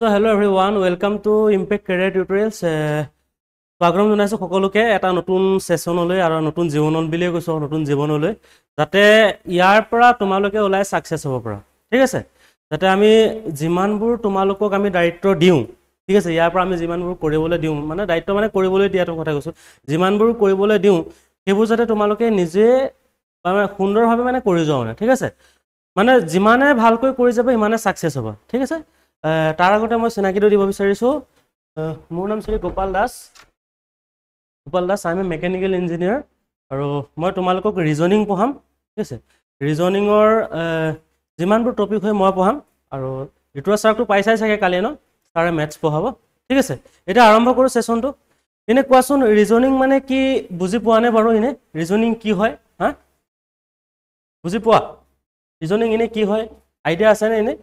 So hello everyone, welcome to Impact Career Tutorials. স্বাগতম জনাইছো সকলোকে এটা নতুন সেশনলৈ আৰু নতুন জীৱনল বুলি কৈছো নতুন জীৱনলৈ যাতে ইয়াৰ পৰা তোমালোকে ওলাই সাকসেস হ'ব পৰা ঠিক আছে যাতে আমি জিমানবোৰ তোমালোকক আমি দায়িত্ব দিও ঠিক আছে ইয়াৰ পৰা আমি জিমানবোৰ কৰিবলৈ দিও মানে দায়িত্ব মানে কৰিবলৈ দিয়াটো কথা কৈছো জিমানবোৰ কৰিবলৈ দিও সেইবোৰ যাতে তোমালোকে নিজে মানে সুন্দৰভাৱে মানে কৰি যাও না ঠিক আছে মানে জিমানে ভালকৈ কৰি যাব ইমানে সাকসেস হ'ব ঠিক আছে তাৰ আগতে মই চিনাকিটো দিব বিচাৰিছো মোৰ নাম Shri Gopal Das I am a mechanical engineer আৰু মই তোমালোকক ৰিজনিং পঢ়াম ঠিক আছে ৰিজনিংৰ জিমানবোৰ টপিক হয় মই পঢ়াম আৰু ৰিটুৱা ছাৰটো পাইছাই চাগে কালি ন ছাৰে মেথছ পঢ়াব ঠিক আছে এটা আৰম্ভ কৰো সেশনটো এনে কোৱাচোন ৰিজনিং মানে কি বুজি পোৱা নে বাৰু এনে ৰিজনিং কি হয় হা বুজি পোৱা ৰিজনিং এনে কি হয় আইডিয়া আছে নে এনে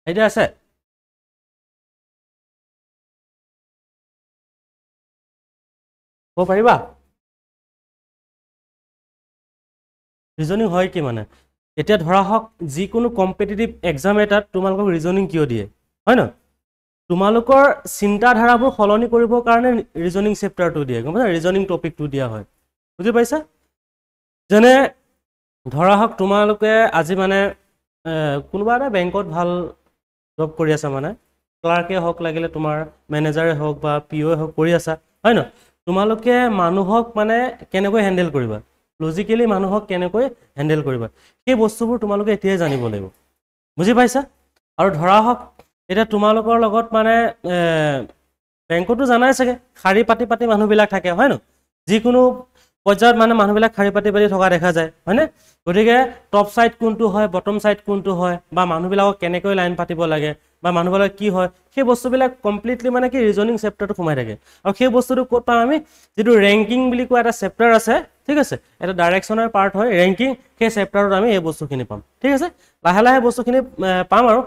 আইডিয়া আছে ক'ব পাৰিবা ৰিজনিং হয় কি মানে এতিয়া ধৰা হওক যিকোনো কম্পিটিটিভ এক্সাম এটাত তোমালোকক ৰিজনিং কিয় দিয়ে হয় ন তোমালোকৰ চিন্তাধাৰাবোৰ সলনি কৰিবৰ কাৰণে ৰিজনিং চেপ্টাৰটো দিয়ে গম পাইছা ৰিজনিং টপিকটো দিয়া হয় বুজি পাইছা যেনে ধৰা হওক তোমালোকে আজি মানে কোনোবা এটা বেংকত ভাল জব কৰি আছা মানে ক্লাৰ্কে হওক লাগিলে তোমাৰ মেনেজাৰে হওক বা পিঅ'য়ে হওক কৰি আছা হয় ন তোমালোকে মানুহক মানে কেনেকৈ হ্যান্ডেল কৰিবা লজিক্যালি মানুহক কেনেকৈ হ্যান্ডেল কৰিবা সেই বস্তুবোৰ তোমালোকে এতিয়াই জানিব লাগিব বুজি পাইছা আৰু ধৰা হওক এটা তোমালোকৰ লগত মানে বেংকটো জানাই চাগে খাৰি পাতি মানুহবিলাক থাকে হয় ন যিকোনো পৰ্যায়ত মানে মানুহবিলাক খাৰি পাতি থকা দেখা যায় হয়নে গতিকে টপ সাইড কোনটো হয় বটম সাইড কোনটো হয় বা মানুহবিলাকক কেনেকৈ লাইন পাতিব লাগে বা মানুহবিলাক কি হয় সেই বস্তুবিলাক কমপ্লিটলি মানে কি ৰিজনিং চেপ্টাৰটো সোমাই থাকে আৰু সেই বস্তুটো ক'ত পাম আমি যেটো ৰেংকিং বুলি কোৱা এটা চেপ্টাৰ আছে ঠিক আছে এটা ডাইৰেকশনৰ পাৰ্ট হয় ৰেংকিং সেই চেপ্টাৰত আমি এই বস্তুখিনি পাম ঠিক আছে লাহে লাহে বস্তুখিনি পাম আৰু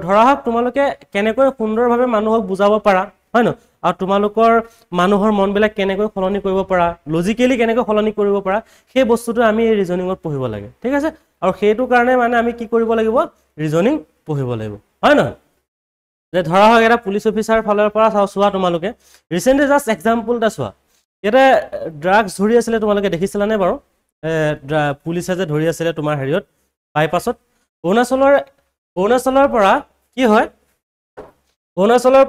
ধৰা হওক তোমালোকে কেনেকৈ সুন্দৰভাৱে মানুহক বুজাব পাৰা হয় ন আৰু তোমালোকৰ মানুহৰ মনবিলাক কেনেকৈ সলনি কৰিব পাৰা লজিক্যালি কেনেকৈ সলনি কৰিব পাৰা সেই বস্তুটো আমি ৰিজনিংত পঢ়িব লাগে ঠিক আছে আৰু সেইটো কাৰণে মানে আমি কি কৰিব লাগিব ৰিজনিং পঢ়িব লাগিব হয় ন যে ধৰা হওক এটা পুলিচ অফিচাৰ ফালৰ পৰা চোৱা তোমালোকে ৰিসেন্টলি জাস্ট এক্সাম্পল এটা চোৱা এটা ড্ৰাগছ ধৰি আছিল তোমালোকে দেখিছিলা নে বাৰু পুলিচে যে ধৰি আছিল তোমাৰ হেৰিয়ত বাইপাছত অৰুণাচলৰ পৰা কি হয় অৰুণাচলৰ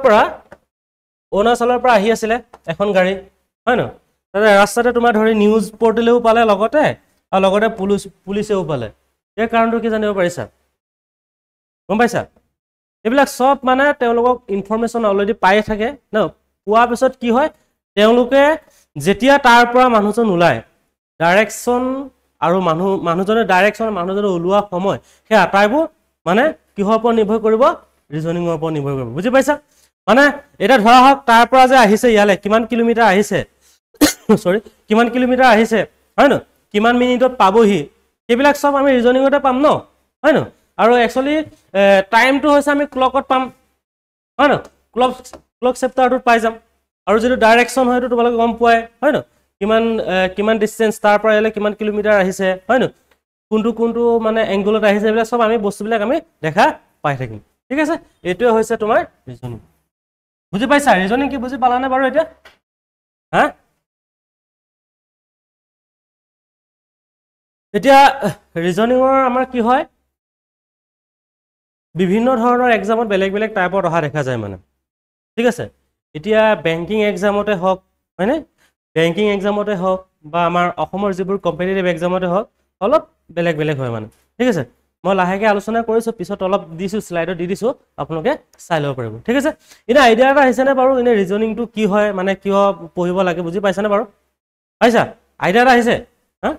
পৰা আহি আছিল এখন গাড়ী হয় ন তাতে ৰাস্তাতে তোমাৰ ধৰি নিউজ পৰ্টেলেও পালে লগতে আৰু লগতে পুলিচেও পালে এই কাৰণটো কি জানিব পাৰিছা গম পাইছা এইবিলাক সব মানে তেওঁলোকক ইনফৰমেশন অলৰেডি পাই থাকে ন পোৱাৰ পিছত কি হয় তেওঁলোকে যেতিয়া তাৰ পৰা মানুহজন ওলাই ডাইৰেকশন আৰু মানুহজনে ডাইৰেকশন মানুহজনে ওলোৱা সময় সেই আটাইবোৰ মানে কিহৰ ওপৰত নিৰ্ভৰ কৰিব ৰিজনিংৰ ওপৰত নিৰ্ভৰ কৰিব বুজি পাইছা মানে এটা ধৰা হওক তাৰ পৰা যে আহিছে ইয়ালে কিমান কিলোমিটাৰ আহিছে সৰি কিমান কিলোমিটাৰ আহিছে হয় ন কিমান মিনিটত পাবহি এইবিলাক সব আমি ৰিজনিংতে পাম ন হয় ন আৰু একচুয়ালি টাইমটো হৈছে আমি ক্লকত পাম হয় ন ক্লক চেপ্টাৰটোত পাই যাম আৰু যেটো ডাইৰেকশন হয়তো তোমালোকে গম পোৱাই হয় ন কিমান ডিসটেন্স তাৰ পৰা এলে কিমান কিলোমিটাৰ আহিছে হয় ন কোনটো মানে এংগলত আহিছে এইবিলাক সব আমি বস্তুবিলাক আমি দেখা পাই থাকিম ঠিক আছে এটোৱে হৈছে তোমাৰ ৰিজনিং বুজি পাইছা ৰিজনিং কি বুজি পালানে বাৰু এটা হা এতিয়া ৰিজনিংৰ আমাৰ কি হয় বিভিন্ন ধৰণৰ এক্সামত বেলেগ টাইপত অহা দেখা যায় মানে ঠিক আছে এতিয়া বেংকিং এক্সামতে হওক হয়নে বেংকিং এক্সামতে হওক বা আমাৰ অসমৰ যিবোৰ কম্পিটিটিভ এক্সামতে হওক অলপ বেলেগ হয় মানে ঠিক আছে মই লাহেকে আলোচনা কৰিছো পিছত অলপ দিছো স্লাইডত দি দিছো আপোনালোকে চাই ল'ব পাৰিব ঠিক আছে ইনা আইডিয়া এটা আহিছে নে বাৰু ইনে ৰিজনিংটো কি হয় মানে কিয় পঢ়িব লাগে বুজি পাইছা নে বাৰু পাইছা আইডিয়া এটা আহিছে হা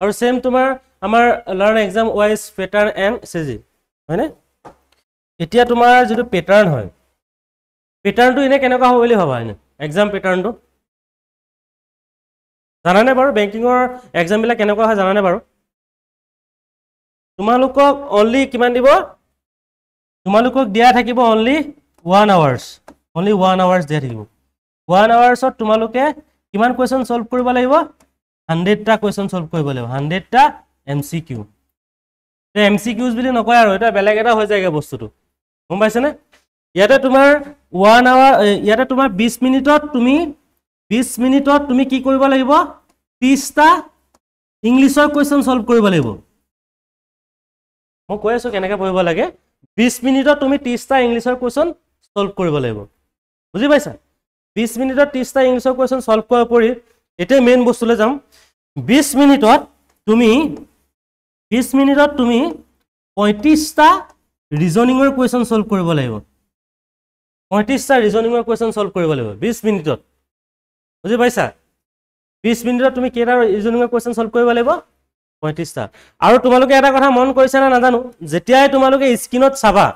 আৰু সেম তোমাৰ আমাৰ learn exam wise pattern and সিজি হয়নে এতিয়া তোমাৰ যেটো প্যাটাৰ্ন হয় প্যাটাৰ্নটো ইনে কেনেকুৱা হ'ব বুলি ভাবা ইনে এক্সাম প্যাটাৰ্নটো জানানে বাৰু বেংকিংৰ এক্সাম বিলাক কেনেকুৱা হয় জানানে বাৰু তোমালোকক অনলি কিমান দিব তোমালোকক দিয়া থাকিব অনলি 1 আৱাৰ্স অনলি 1 আৱাৰ্স দিয়া থাকিব 1 আৱাৰ্সত তোমালোকে কিমান কোৱেশ্চন সলভ কৰিব লাগিব 100টা কুৱেশ্যন সলভ কৰিব লাগিব 100টা MCQ MCQs বুলি নকয় আৰু এটা বেলেগ এটা হৈ যায়গে বস্তুটো গম পাইছানে ইয়াতে তোমাৰ 1 আৱাৰ ইয়াতে তোমাৰ 20 মিনিটত তুমি কি কৰিব লাগিব 30টা ইংলিছৰ কুৱেশ্যন সলভ কৰিব লাগিব মই কৈ আছো কেনেকৈ পঢ়িব লাগে 20 মিনিটত তুমি 30টা ইংলিছৰ কুৱেশ্যন সলভ কৰিব লাগিব বুজি পাইছা 20 মিনিটত 30টা ইংলিছৰ কুৱেশ্যন সলভ কৰাৰ পৰি এতে মেইন বস্তুলৈ যাম 20 মিনিটত তুমি 35টা ৰিজনিংৰ কুৱেশ্যন সলভ কৰিব লাগিব 35টা ৰিজনিংৰ কুৱেশ্যন সলভ কৰিব লাগিব 20 মিনিটত বুজি পাইছা 20 মিনিটত তুমি কেইটা ৰিজনিংৰ কুৱেশ্যন সলভ কৰিব লাগিব 35টা আৰু তোমালোকে এটা কথা মন কৰিছা না নাজানো যেতিয়াই তোমালোকে স্ক্ৰিনত চাবা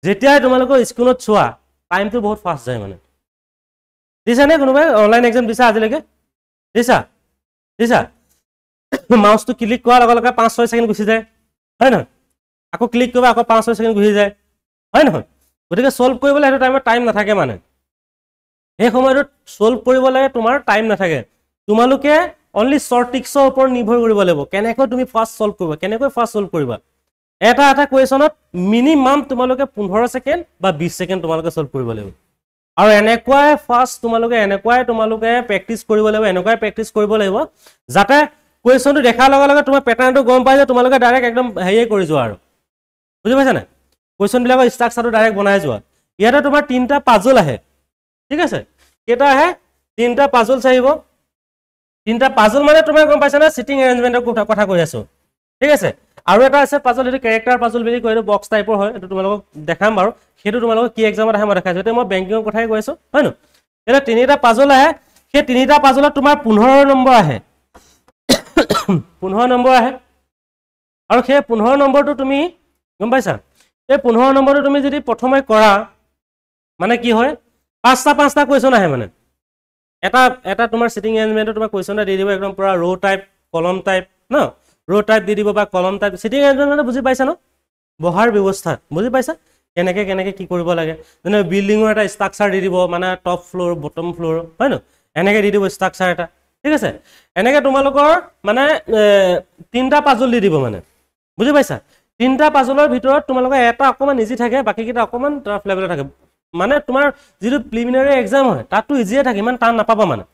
যেতিয়াই তোমালোকে স্ক্ৰিনত চোৱা টাইমটো বহুত ফাষ্ট যায় মানে দিছা নে কোনোবাই অনলাইন এক্সাম দিছা আজিলৈকে দিছা মাউসটো ক্লিক কৰাৰ লগে লগে 5-6 সেকেন্ড গুচি যায় হয় নহয় আকৌ ক্লিক কৰিবা আকৌ 5-6 সেকেন্ড গুচি যায় হয় নহয় গতিকে সলভ কৰিবলৈ এটা টাইম নাথাকে মানে এই সময়ত সলভ কৰিব লাগে তোমাৰ টাইম নাথাকে তোমালোকে অনলি শৰ্ট ট্ৰিক্সৰ ওপৰত নিৰ্ভৰ কৰিব লাগিব কেনেকৈ তুমি ফাষ্ট সলভ কৰিবা এটা কুৱেশ্যনত মিনিমাম তোমালোকে 15 সেকেন্ড বা 20 সেকেন্ড তোমালোকে সলভ কৰিব লাগিব আৰু এনেকুৱাই ফাষ্ট তোমালোকে প্ৰেক্টিস কৰিব লাগিব যাতে কুৱেশ্যনটো দেখাৰ লগে লগে তোমাৰ প্যাটাৰ্নটো গম পাই যে তোমালোকে ডাইৰেক্ট একদম হেয়ে কৰি যোৱা আৰু বুজি পাইছা না কুৱেশ্যন বিলাকৰ ষ্ট্ৰাকচাৰটো ডাইৰেক্ট বনাই যোৱা ইয়াতে তোমাৰ 3টা পাজল আহে ঠিক আছে কেটা আহে 3টা পাজল চাইব 3টা পাজল মানে তুমি গম পাইছা না সিটিং এৰেঞ্জমেন্টৰ কথা কৈ আছো ঠিক আছে আৰু এটা আছে পাজল এটো ক্যাৰেক্টাৰ পাজল বুলি কয় এটো বক্স টাইপৰ হয় এটো তোমালোকক দেখাম বাৰু হেতু তোমালোকক কি এক্সামত আহে মই দেখাইছো এটো মই বেংকিংৰ কথাই কৈ আছো হয় ন এটা 3টা পাজল আহে সেই 3টা পাজলত তোমাৰ 15 নম্বৰ আহে 15 নম্বৰ আহে আৰু সেই 15 নম্বৰটো তুমি গম পাইছা এই 15 নম্বৰটো তুমি যদি প্ৰথমে কৰা মানে কি হয় 5টা কুৱেশ্যন আহে মানে এটা তোমাৰ সিটিং এৰেঞ্জমেন্টত তোমাৰ কুৱেশ্যনটা দি দিব একদম পুৰা ৰো টাইপ কলম টাইপ ন ৰো টাইপ দি দিব বা কলম টাইপ সিটিং এৰেঞ্জমেন্ট বুজি পাইছা ন বহাৰ ব্যৱস্থা বুজি পাইছা কেনেকে কি কৰিব লাগে যেনে বিল্ডিংৰ এটা ষ্ট্ৰাকচাৰ দি দিব মানে টপ ফ্লোৰ বটম ফ্লোৰ হয় ন এনেকে দি দিব ষ্ট্ৰাকচাৰ এটা ঠিক আছে এনেকে তোমালোকৰ মানে 3টা পাজল দি দিব মানে বুজি পাইছা 3টা পাজলৰ ভিতৰত তোমালোকৰ এটা অকমান ইজি থাকে বাকি কিটা অকমান টাফ লেভেলৰ থাকে মানে তোমাৰ যেটো প্ৰিলিমিনাৰী এক্সাম হয় তাতো ইজিয়ে থাকে ইমান টান নাপাবা মানে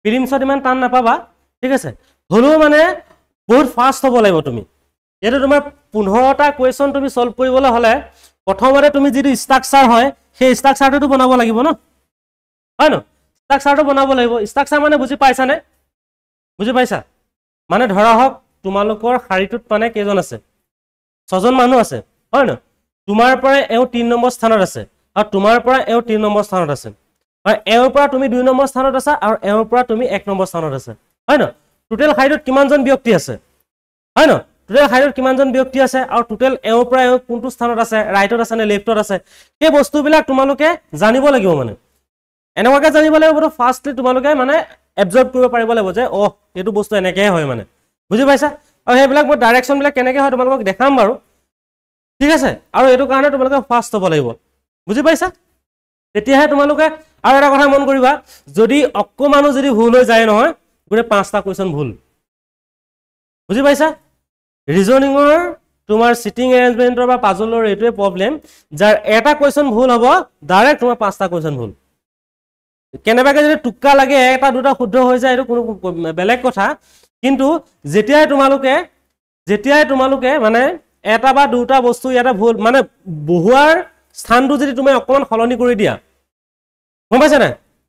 প্ৰিলিমছত ইমান টান নাপাবা ঠিক আছে হলো মানে বহুত ফাষ্ট হ'ব লাগিব তুমি এটো তোমাৰ 15টা কুৱেশ্যন তুমি সলভ কৰিবলৈ হলে প্ৰথমতে তুমি যেটো ষ্ট্ৰাকচাৰ হয় সেই ষ্ট্ৰাকচাৰটো বনাব লাগিব ন হয় ন ষ্ট্ৰাকচাৰটো বনাব লাগিব ষ্ট্ৰাকচাৰ মানে বুজি পাইছা নে বুজি পাইছা মানে ধৰা হক তোমালোকৰ শাৰীটোত মানে কেইজন আছে 6জন মানুহ আছে হয় ন তোমাৰ পৰা এও 3 নম্বৰ স্থানত আছে আৰু তোমাৰ পৰা এও 3 নম্বৰ স্থানত আছে আৰু এওৰ পৰা তুমি 2 নম্বৰ স্থানত আছা আৰু এওৰ পৰা তুমি 1 নম্বৰ স্থানত আছে হয় ন টোটেল শাৰীটোত কিমানজন ব্যক্তি আছে হয় ন টোটেল শাৰীটোত কিমানজন ব্যক্তি আছে আৰু টোটেল এওৰ পৰা এও কোনটো স্থানত আছে ৰাইটত আছে নে লেফটত আছে এই বস্তুবিলাক তোমালোকে জানিব লাগিব মানে এনেকুৱাকে জানিব লাগিব বহুত ফাষ্টলি তোমালোকে মানে এবজৰ্ব কৰিব পাৰিব লাগিব যে এইটো বস্তু এনেকৈ হয় মানে বুজি পাইছা আৰু হেবিলাক মই ডাইৰেকচন বিলাক কেনেকৈ হয় তোমালোকক দেখাম বাৰু ঠিক আছে আৰু এটো কাৰণে তোমালোকে ফাষ্ট হ'ব লাগিব বুজি পাইছা তেতিয়াহে তোমালোকে আৰু এটা কথা মন কৰিবা যদি অকমানো যদি ভুল হৈ যায় নহয় গুৰে 5টা কুৱেশ্যন ভুল বুজি পাইছা ৰিজনিংৰ তোমাৰ সিটিং এৰেঞ্জমেন্টৰ বা পাজলৰ এটোৱে প্ৰবলেম যাৰ এটা কুৱেশ্যন ভুল হ'ব ডাইৰেক্ট তোমাৰ 5টা কুৱেশ্যন ভুল কেনেবাকে যদি টুক্কা লাগে এটা দুটা শুদ্ধ হৈ যায় এটো কোনো বেলেগ কথা কিন্তু যেতিয়াই তোমালোকে মানে এটা বা দুটা বস্তু ইয়াতে ভুল মানে বহুৱাৰ স্থানটো যদি তুমি অকমান হলনি কৰি দিয়া গম পাইছা না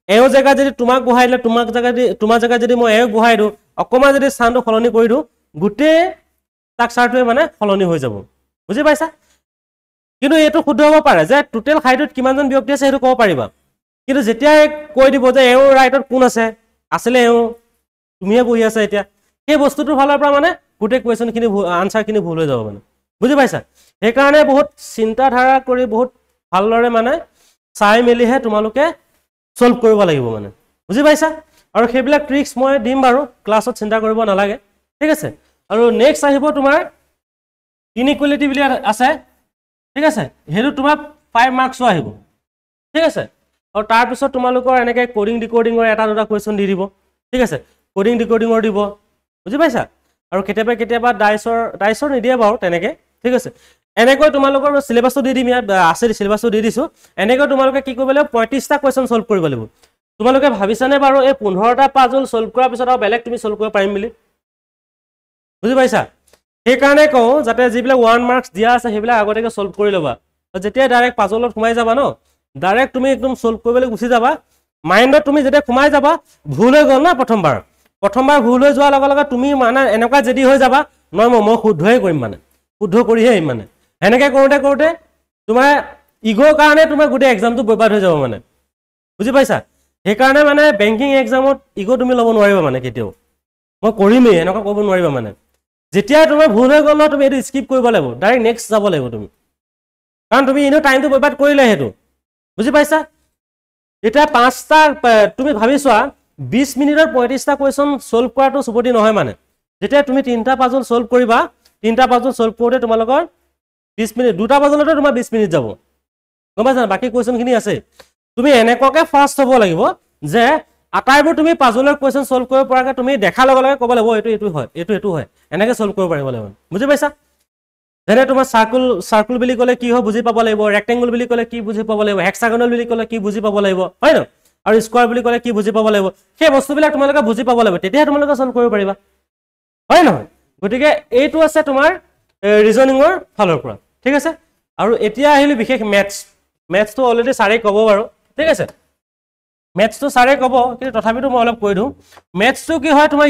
এও জায়গা যদি তোমাক বহাই দিলে তোমাৰ জায়গা যদি মই এও বহাই দিও অকমান যদি স্থানটো হলনি কৰি দিও গুটে ষ্ট্ৰাকচাৰটোৱে মানে হলনি হৈ যাব বুজি পাইছা কিন্তু এটো শুদ্ধ হ'ব পাৰে যে টোটেল হাইটত কিমানজন ব্যক্তি আছে হেতু ক'ব পাৰিবা কিন্তু যেতিয়া কৈ দিব যে এও ৰাইটত কোন আছে আসলে এও তুমিয়ে বহি আছা এতিয়া এই বস্তুটোৰ ফালৰ পৰা মানে গুটে কোৱেশ্যন খিনি আনসাৰ খিনি ভুল হৈ যাব মানে বুজি পাইছা এই কাৰণে বহুত চিন্তা ধাৰা কৰি বহুত ভালদৰে মানে চাই মেলিহে তোমালোকে সলভ কৰিব লাগিব মানে বুজি পাইছা আৰু হেবিলাক ট্ৰিক্স মই দিম বাৰু ক্লাছত চিন্তা কৰিব নালাগে ঠিক আছে আৰু নেক্সট আহিব তোমাৰ ইনইকুৱেলিটি বুলি আছে ঠিক আছে হেতু তোমাৰ 5 মাৰ্কছ আহিব ঠিক আছে আৰু তাৰ পিছত তোমালোকৰ এনেকৈ কোডিং ডিকোডিংৰ এটা দুটা কুৱেশ্যন দি দিব ঠিক আছে কোডিং ডিকোডিঙৰ দিব বুজি পাইছা আৰু কেতিয়াবা ডাইচৰ নিদিয়ে বাৰু তেনেকে ঠিক আছে এনেকৈ তোমালোকৰ সিলেবাসটো দি দিম ইয়াত আছে সিলেবাসটো দি দিছো এনেকৈ তোমালোকে কি কৰিব লাগিব 35টা কোৱেশ্চন সলভ কৰিব লাগিব তোমালোকে ভাবিছানে বাৰু এই 15টা পাজল সলভ কৰাৰ পিছত আৰু বেলেগ তুমি সলভ কৰিব পাৰিম বুলি বুজি পাইছা সেই কাৰণে কও যাতে যিবিলাক 1 মাৰ্কস দিয়া আছে সেইবিলাক আগতেকে সলভ কৰি লবা যেতিয়া ডাইৰেক্ট পাজলত সোমাই যাবা ন ডাইৰেক্ট তুমি একদম সলভ কৰিবলৈ গুচি যাবা মাইন্ডত তুমি যেতিয়া সোমাই যাবা ভুল হৈ গল না প্ৰথমবাৰ ভুল হৈ যোৱাৰ লগে লগে তুমি মানে এনেকুৱা যদি হৈ যাবা নয় মই শুদ্ধই কৰিম মানে শুদ্ধ কৰিহে আহিম মানে এনেকৈ কৰোঁতে তোমাৰ ইগোৰ কাৰণে তোমাৰ গোটেই এক্সামটো বৰবাদ হৈ যাব মানে বুজি পাইছা সেইকাৰণে মানে বেংকিং এক্সামত ইগো তুমি ল'ব নোৱাৰিবা মানে কেতিয়াও মই কৰিমেই এনেকুৱা ক'ব নোৱাৰিবা মানে যেতিয়া তোমাৰ ভুল হৈ গ'ল তুমি এইটো স্কিপ কৰিব লাগিব ডাইৰেক্ট নেক্সট যাব লাগিব তুমি কাৰণ তুমি ইনো টাইমটো বৰবাদ কৰিলে হেতু বুজি পাইছা এতিয়া 5টা তুমি ভাবিছোৱা 20 মিনিটৰ 35টা কোৱেশ্চন সলভ কৰাটো সুবতি নহয় মানে যেতিয়া তুমি 3টা পাজল সলভ কৰিবা 3টা পাজল সলভ কৰোতে তোমালোকৰ 20 মিনিট 2টা পাজলতে তোমাৰ 20 মিনিট যাব গম পাইছা বাকি কোৱেশ্চনখিনি আছে তুমি এনেকুৱাকে ফাষ্ট হ'ব লাগিব যে আটাইবোৰ তুমি পাজলৰ কোৱেশ্চন সলভ কৰিব পৰাকে তুমি দেখা লগে লগে ক'ব লাগিব এইটো হয় এনেকৈ সলভ কৰিব পাৰিব লাগিব বুজি পাইছা যেনে তোমাৰ সাৰ্কুল বুলি ক'লে কি হয় বুজি পাব লাগিব ৰেক্টেংগল বুলি ক'লে কি বুজি পাব লাগিব হেক্সাগনল বুলি ক'লে কি বুজি পাব লাগিব হয় ন আৰু স্কয়াৰ বুলি ক'লে কি বুজি পাব লাগিব সেই বস্তুবিলাক তোমালোকে বুজি পাব লাগিব তেতিয়া তোমালোকে সলভ কৰিব পাৰিবা হয় নহয় গতিকে এইটো আছে তোমাৰ ৰিজনিঙৰ ফালৰ পৰা ঠিক আছে আৰু এতিয়া আহিলে বিশেষ মেথছটো অলৰেডি সাৰে ক'ব বাৰু ঠিক আছে মেথছটো সাৰে ক'ব কিন্তু তথাপিতো মই অলপ কৈ দিওঁ মেথছটো কি হয় তোমাৰ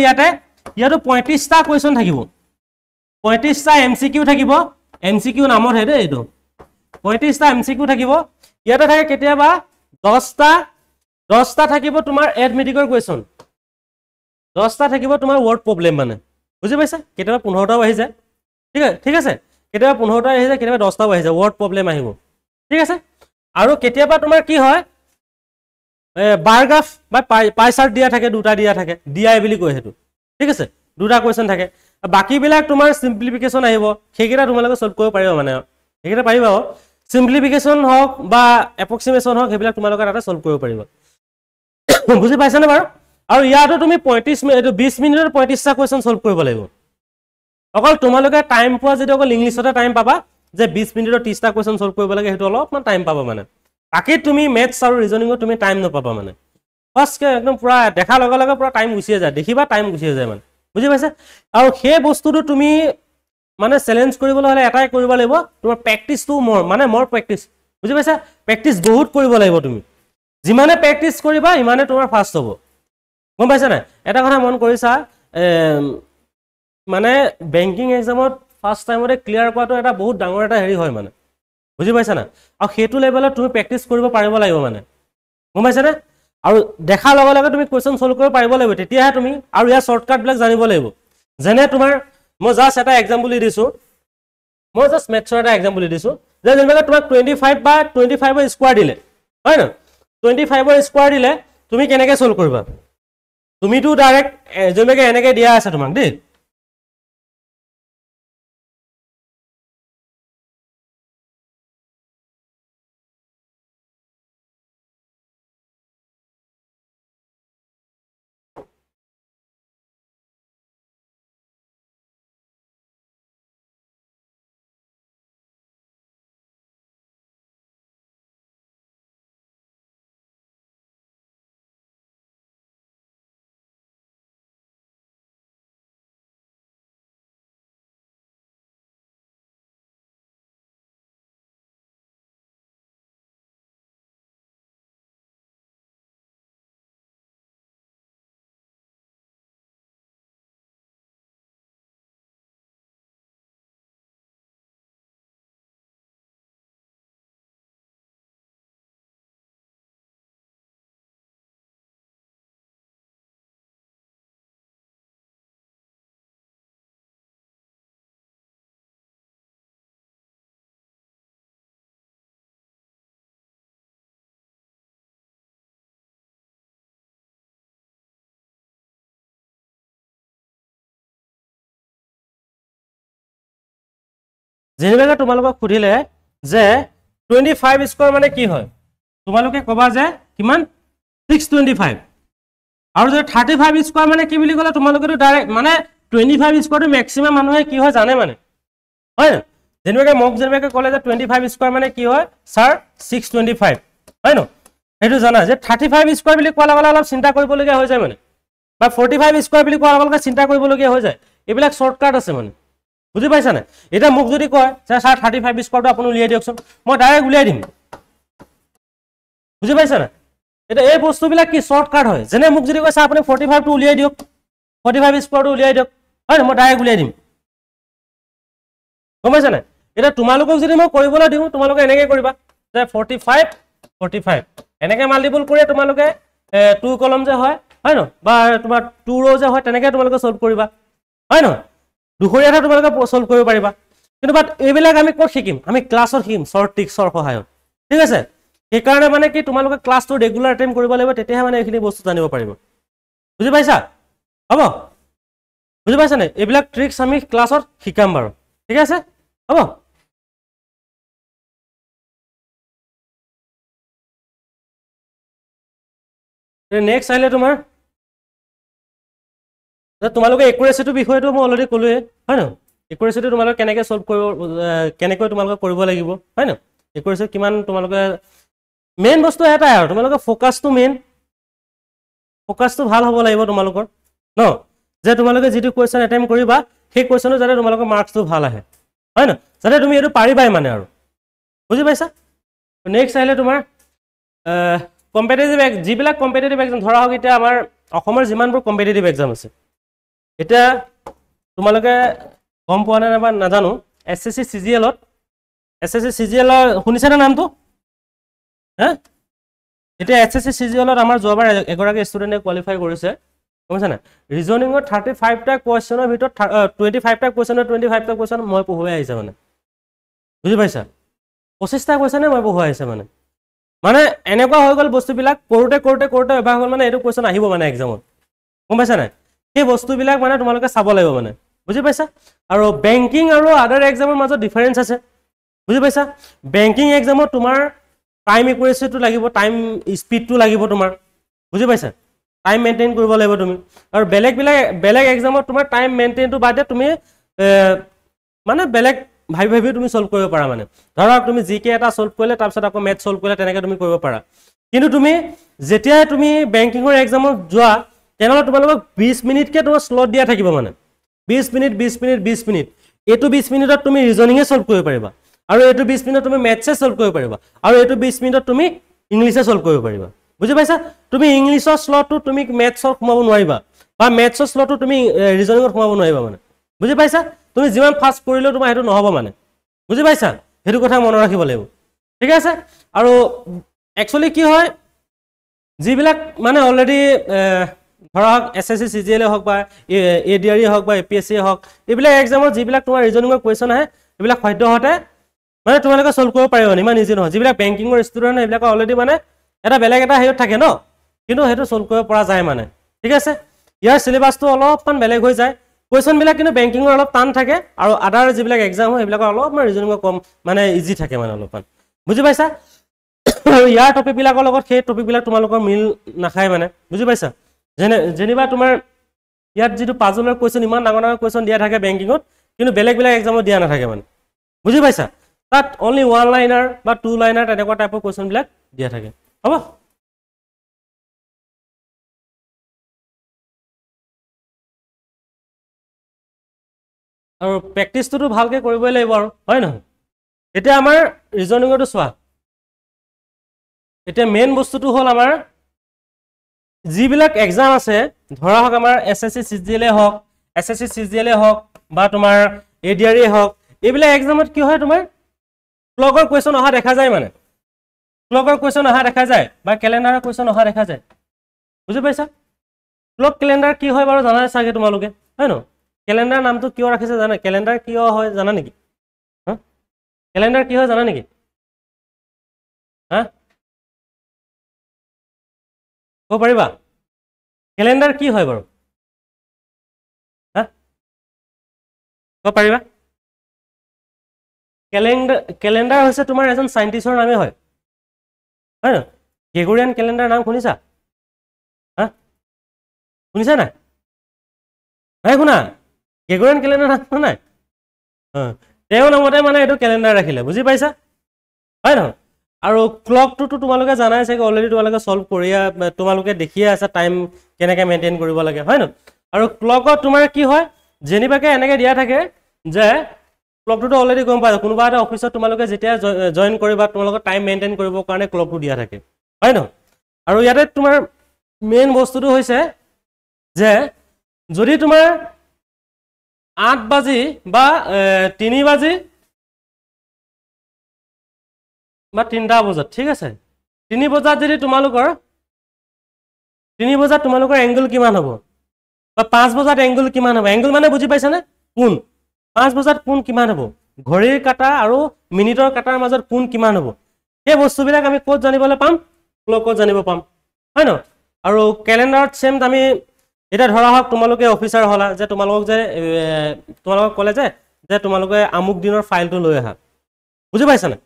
ইয়াতো 35টা কোৱেশ্চন থাকিব 35টা এমসিকিউ থাকিব এমসিকিউ নামৰ হেডে এইটো 35টা এমসিকিউ থাকিব ইয়াতে থাকে কেতিয়াবা 10টা থাকিব তোমাৰ এডমেটিকৰ কোৱেশ্চন 10টা থাকিব তোমাৰ ওয়াৰ্ড প্ৰবলেম মানে বুজি পাইছা কেতিয়াবা 15টা আহি যায় ঠিক আছে কেতিয়াবা 15টা আহি যায় কেতিয়াবা 10টা আহি যায় ওয়ার্ড প্ৰবলেম আহিব ঠিক আছে আৰু কেতিয়াবা তোমাৰ কি হয় বাৰ গ্ৰাফ বা পাই চাৰ্ট দিয়া থাকে দুটা দিয়া থাকে ডিআই বুলি কয় হেতু ঠিক আছে দুটা কোৱেশ্চন থাকে বাকি বিলাক তোমাৰ সিম্পলিফিকেশন আহিব সেইকেইটা তোমালোকে সলভ কৰিব পাৰিবা মানে সেইকেইটা পাৰিবা সিম্পলিফিকেশন হওক বা এপ্ৰক্সিমেশন হওক সেইবিলাক তোমালোকে তাতে সলভ কৰিব পাৰিবা বুজি পাইছানে বাৰু আৰু ইয়াতো তুমি 20 মিনিটৰ 35টা কোৱেশ্চন সলভ কৰিব লাগিব অকল তোমালোকে টাইম পোৱা যদি অকল ইংলিছতে টাইম পাবা যে 20 মিনিটৰ 30টা কোৱেশ্চন সলভ কৰিব লাগে হেতু অলপমান টাইম পাবা মানে বাকি তুমি মেথছ আৰু ৰিজনিঙত তুমি টাইম নাপাবা মানে ফাৰ্ষ্টকে একদম পুৰা দেখা লগে লগে পুৰা টাইম গুছিয়ে যায় দেখিবা টাইম গুছিয়ে যায় মানে বুজি পাইছা আৰু সেই বস্তুটো তুমি মানে চ্যালেঞ্জ কৰিবলৈ হলে এটাই কৰিব লাগিব তোমাৰ প্ৰেক্টিসটো মোৰ প্ৰেক্টিস বুজি পাইছা প্ৰেক্টিস বহুত কৰিব লাগিব তুমি যিমানে প্ৰেক্টিস কৰিবা ইমানে তোমাৰ ফাষ্ট হ'ব গম পাইছা না এটা কথা মন কৰিছা মানে বেংকিং এক্সামত ফাৰ্ষ্ট টাইমতে ক্লিয়াৰ কৰাটো এটা বহুত ডাঙৰ এটা হেৰি হয় মানে বুজি পাইছা না আৰু হেতু লেভেলত তুমি প্ৰেক্টিস কৰিব পাৰিব লাগিব মানে গম পাইছা না আৰু দেখা লগে লগে তুমি কোৱেশ্চন সলভ কৰিব পাৰিব লাগিব তেতিয়াহে তুমি আৰু ইয়াৰ শৰ্টকাট বিলাক জানিব লাগিব যেনে তোমাৰ মই জাস্ট এটা এক্সাম্পল দিছো মই জাস্ট মেথছৰ এটা এক্সাম্পল দিছো যে যেনেকৈ তোমাক 25 বা 25 ৰ স্কয়াৰ দিলে হয় না 25 ৰ স্কয়াৰ দিলে তুমি কেনেকৈ সলভ কৰিবা তুমিটো ডাইৰেক্ট যেনেকৈ এনেকৈ দিয়া আছে তোমাক দেই যেনেকৈ তোমালোকক খুদিলে যে 25 স্কয়াৰ মানে কি হয় তোমালোকে কবা যে কিমান 625 আৰু যে 35 স্কয়াৰ মানে কি বুলি ক'লে তোমালোকেতো ডাইৰেক্ট মানে 25 স্কয়াৰটো ম্যাক্সিমাম মানুহে কি হয় জানে মানে হয় যেনেকৈ মোক যেনেকৈ ক'লে যে 25 স্কয়াৰ মানে কি হয় স্যাৰ 625 হয় ন সেইটো জানা যে 35 স্কয়াৰ বুলি কোৱা লগে অলপ চিন্তা কৰিবলগীয়া হৈ যায় মানে বা 45 স্কয়াৰ বুলি কোৱা লগে চিন্তা কৰিবলগীয়া হৈ যায় এইবিলাক শৰ্টকাট আছে মানে বুজি পাইছা না এটা মোক যদি কয় যে স্যাৰ 35 স্কয়াৰটো আপুনি উলিয়াই দিয়কচোন মই ডাইৰেক্ট উলিয়াই দিম বুজি পাইছা না এটা এই বস্তুবিলাক কি শৰ্টকাট হয় যেনে মোক যদি কয় স্যাৰ আপুনি 45 টো উলিয়াই দিয়ক 45 স্কয়াৰটো উলিয়াই দিয়ক হয় মই ডাইৰেক্ট উলিয়াই দিম গম পাইছা না এটা তোমালোকক যদি মই কৰিবলৈ দিওঁ তোমালোকে এনেকৈ কৰিবা যে 45 এনেকৈ মাল্টিপল কৰি তোমালোকে 2 কলম যে হয় ন বা তোমাৰ 2 ৰ যে হয় তেনেকৈ তোমালোকে সলভ কৰিবা হয় ন দুখৰীয়াটা তোমালোকে সলভ কৰিব পাৰিবা কিন্তু বাট এইবিলাক আমি ক'ত শিকিম আমি ক্লাছত শিকিম শৰ্ট ট্ৰিক্সৰ সহায়ত ঠিক আছে সেইকাৰণে মানে কি তোমালোকে ক্লাছটো ৰেগুলাৰ এটেম্প কৰিব লাগিব তেতিয়াহে মানে এইখিনি বস্তু জানিব পাৰিব বুজি পাইছা হ'ব বুজি পাইছা নে এইবিলাক ট্ৰিক্স আমি ক্লাছত শিকাম বাৰু ঠিক আছে হ'ব নেক্সট আহিলে তোমাৰ তোমালোকে একুৰেচিটোৰ বিষয়টো মই অলৰেডি ক'লোৱে হয় ন একুৰেচিটো তোমালোকে কেনেকৈ সলভ কৰিব কেনেকৈ তোমালোকে কৰিব লাগিব হয় ন একুৰেচি কিমান তোমালোকে মেইন বস্তু এটাই আৰু তোমালোকে ফ'কাছটো মেইন ফ'কাছটো ভাল হ'ব লাগিব তোমালোকৰ ন যে তোমালোকে যিটো কুৱেশ্যন এটেম্প কৰিবা সেই কুৱেশ্যনৰ যাতে তোমালোকৰ মাৰ্কছটো ভাল আহে হয় ন যাতে তুমি এইটো পাৰিবাই মানে আৰু বুজি পাইছা নেক্সট আহিলে তোমাৰ কম্পিটিটিভ যিবিলাক কম্পিটিটিভ এক্সাম ধৰা হওক এতিয়া আমাৰ অসমৰ যিমানবোৰ কম্পিটিটিভ এক্সাম আছে এতিয়া তোমালোকে গম পোৱা নাই বা নাজানো SSC CGL-ত শুনিছানে নামটো হা এতিয়া SSC CGL-ত আমাৰ যোৱাবাৰ এগৰাকী ষ্টুডেণ্টে কোৱালিফাই কৰিছে গম পাইছা নাই ৰিজনিঙত 35টা কুৱেশ্যনৰ ভিতৰত 25টা কুৱেশ্যনৰ 25টা কুৱেশ্যন মই পঢ়ুৱাই আহিছে মানে বুজি পাইছা 25টা কুৱেশ্যনে মই পঢ়ুৱাই আহিছে মানে এনেকুৱা হৈ গ'ল বস্তুবিলাক কৰোঁতে অভ্যাস হ'ল মানে এইটো কুৱেশ্যন আহিব মানে এক্সামত গম পাইছা নাই সেই বস্তুবিলাক মানে তোমালোকে চাব লাগিব মানে বুজি পাইছা আৰু বেংকিং আৰু আদাৰ এক্সামৰ মাজত ডিফাৰেঞ্চ আছে বুজি পাইছা বেংকিং এক্সামত তোমাৰ টাইম একুৰেচিটো লাগিব টাইম স্পীডটো লাগিব তোমাৰ বুজি পাইছা টাইম মেইনটেইন কৰিব লাগিব তুমি আৰু বেলেগ এক্সামত তোমাৰ টাইম মেইনটেইনটো বাদে তুমি মানে বেলেগ ভাবি তুমি সলভ কৰিব পাৰা মানে ধৰক তুমি জিকে এটা সলভ কৰিলে তাৰপিছত আকৌ মেথ সলভ কৰিলে তেনেকৈ তুমি কৰিব পাৰা কিন্তু তুমি যেতিয়া তুমি বেংকিঙৰ এক্সামত যোৱা তেনেহ'লে তোমালোকক 20 মিনিটকৈ তোমাৰ শ্লট দিয়া থাকিব মানে 20 মিনিট এইটো 20 মিনিটত তুমি ৰিজনিঙে সলভ কৰিব পাৰিবা আৰু এইটো 20 মিনিটত তুমি মেথছে সলভ কৰিব পাৰিবা আৰু এইটো 20 মিনিটত তুমি ইংলিছে সলভ কৰিব পাৰিবা বুজি পাইছা তুমি ইংলিছৰ শ্লটটো তুমি মেথছত সোমাব নোৱাৰিবা বা মেথছৰ শ্লটটো তুমি ৰিজনিঙত সোমাব নোৱাৰিবা মানে বুজি পাইছা তুমি যিমান ফাষ্ট কৰিলেও তোমাৰ সেইটো নহ'ব মানে বুজি পাইছা সেইটো কথা মনত ৰাখিব লাগিব ঠিক আছে আৰু একচুৱেলি কি হয় যিবিলাক মানে অলৰেডি ধৰা হওক SSC CGL হওক বা ADRE হওক বা APSC হওক এইবিলাক এক্সামত যিবিলাক তোমাৰ ৰিজনিঙৰ কুৱেশ্যন আহে এইবিলাক সদ্যহতে মানে তোমালোকে সলভ কৰিব পাৰিবা ইমান ইজি নহয় যিবিলাক বেংকিঙৰ ষ্টুডেণ্ট এইবিলাক অলৰেডি মানে এটা বেলেগ এটা হেৰিত থাকে ন কিন্তু সেইটো সলভ কৰিব পৰা যায় মানে ঠিক আছে ইয়াৰ চিলেবাছটো অলপমান বেলেগ হৈ যায় কুৱেশ্যনবিলাক কিন্তু বেংকিঙৰ অলপ টান থাকে আৰু আদাৰ যিবিলাক এক্সাম হয় সেইবিলাকৰ অলপমান ৰিজনিঙৰ কম মানে ইজি থাকে মানে অলপমান বুজি পাইছা আৰু ইয়াৰ টপিকবিলাকৰ লগত সেই টপিকবিলাক তোমালোকৰ মিল নাখায় মানে বুজি পাইছা যেনিবা তোমাৰ ইয়াত যিটো পাজলৰ কুৱেশ্যন ইমান ডাঙৰ কুৱেশ্যন দিয়া থাকে বেংকিঙত কিন্তু বেলেগ এক্সামত দিয়া নাথাকে মানে বুজি পাইছা তাত অনলি 1 লাইনাৰ বা 2 লাইনাৰ তেনেকুৱা টাইপৰ কুৱেশ্যনবিলাক দিয়া থাকে হ'ব আৰু প্ৰেক্টিছটোতো ভালকৈ কৰিবই লাগিব আৰু হয় নহয় এতিয়া আমাৰ ৰিজনিঙতো চোৱা এতিয়া মেইন বস্তুটো হ'ল আমাৰ যিবিলাক এক্সাম আছে ধৰা হওক আমাৰ SSC CGL হওক বা তোমাৰ ADRE হওক এইবিলাক এক্সামত কি হয় তোমাৰ ক্লকৰ কুৱেশ্যন অহা দেখা যায় মানে ক্লকৰ কুৱেশ্যন অহা দেখা যায় বা কেলেণ্ডাৰৰ কুৱেশ্যন অহা দেখা যায় বুজি পাইছা ক্লক কেলেণ্ডাৰ কি হয় বাৰু জানা চাগে তোমালোকে হয় ন কেলেণ্ডাৰ নামটো কিয় ৰাখিছে জানা কেলেণ্ডাৰ কিয় হয় জানা নেকি কেলেণ্ডাৰ কি হয় জানা নেকি হা ক'ব পাৰিবা কেলেণ্ডাৰ কি হয় বাৰু হা ক'ব পাৰিবা কেলেণ্ডাৰ হৈছে তোমাৰ এজন সাইন্টিষ্টৰ নামে হয় ন? গ্ৰেগৰিয়ান কেলেণ্ডাৰ নাম শুনিছা? হা শুনিছা নাই নাই শুনা গ্ৰেগৰিয়ান কেলেণ্ডাৰ ৰাখা নাই তেওঁ নামতে মানে এইটো কেলেণ্ডাৰ ৰাখিলে বুজি পাইছা হয় নহয় আৰু ক্লকটোতো তোমালোকে জানাই চাগে অলৰেডি তোমালোকে সলভ কৰিয়া তোমালোকে দেখিয়ে আছা টাইম কেনেকৈ মেইনটেইন কৰিব লাগে হয় নহয় আৰু ক্লকত তোমাৰ কি হয় যেনিবাকে এনেকৈ দিয়া থাকে যে ক্লকটোতো অলৰেডি গম পাইছা কোনোবা এটা অফিচত তোমালোকে যেতিয়া জইন কৰিবা তোমালোকৰ টাইম মেইনটেইন কৰিবৰ কাৰণে ক্লকটো দিয়া থাকে হয় নহয় আৰু ইয়াতে তোমাৰ মেইন বস্তুটো হৈছে যে যদি তোমাৰ 8 বাজি বা 3 বাজি বা 3টা বজাত ঠিক আছে 3 বজাত যদি তোমালোকৰ 3 বজাত তোমালোকৰ এংগল কিমান হ'ব বা 5 বজাত এংগল কিমান হ'ব এংগল মানে বুজি পাইছানে কোন 5 বজাত কোন কিমান হ'ব ঘড়ীৰ কাটা আৰু মিনিটৰ কাটাৰ মাজত কোন কিমান হ'ব সেই বস্তুবিলাক আমি ক'ত জানিবলৈ পাম ক্লকত জানিব পাম হয় নহয় আৰু কেলেণ্ডাৰত সেম আমি এটা ধৰা হওক তোমালোকে অফিচাৰ হলা যে তোমালোকক যে তোমালোকক ক'লে যে তোমালোকে আমুক দিনৰ ফাইলটো লৈ আহা বুজি পাইছানে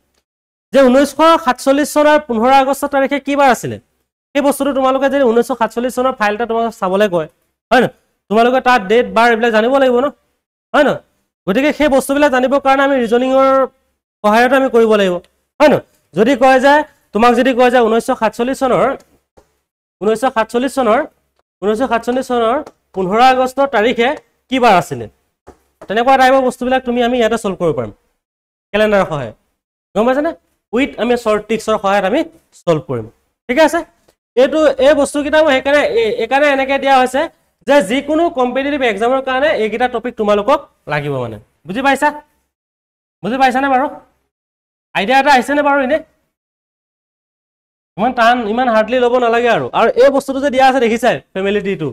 যে 1947 চনৰ 15 আগষ্ট তাৰিখে কি বাৰ আছিলে সেই বস্তুটো তোমালোকে যদি 1947 চনৰ ফাইলটা তোমাক চাবলৈ কয় হয় নহয় তোমালোকে তাৰ ডেট বাৰ এইবিলাক জানিব লাগিব ন হয় নহয় গতিকে সেই বস্তুবিলাক জানিবৰ কাৰণে আমি ৰিজনিঙৰ সহায়ত আমি কৰিব লাগিব হয় নহয় যদি কয় যে তোমাক যদি কয় যে 1947 চনৰ 15 আগষ্ট তাৰিখে কি বাৰ আছিলে তেনেকুৱা টাইপৰ বস্তুবিলাক আমি ইয়াতে সলভ কৰিব পাৰিম কেলেণ্ডাৰৰ সহায়ত গম পাইছানে উইথ আমি শৰ্ট ট্ৰিক্সৰ সহায়ত আমি সলভ কৰিম ঠিক আছে এই বস্তুকেইটা মই এইকাৰণে এনেকৈ দিয়া হৈছে যে যিকোনো কম্পিটিটিভ এক্সামৰ কাৰণে এইকেইটা টপিক তোমালোকক লাগিব মানে বুজি পাইছানে বাৰু আইডিয়া এটা আহিছেনে বাৰু এনে ইমান টান ইমান হাৰ্ডলি ল'ব নালাগে আৰু এই বস্তুটো যে দিয়া আছে দেখিছাই ফেমিলিটিটো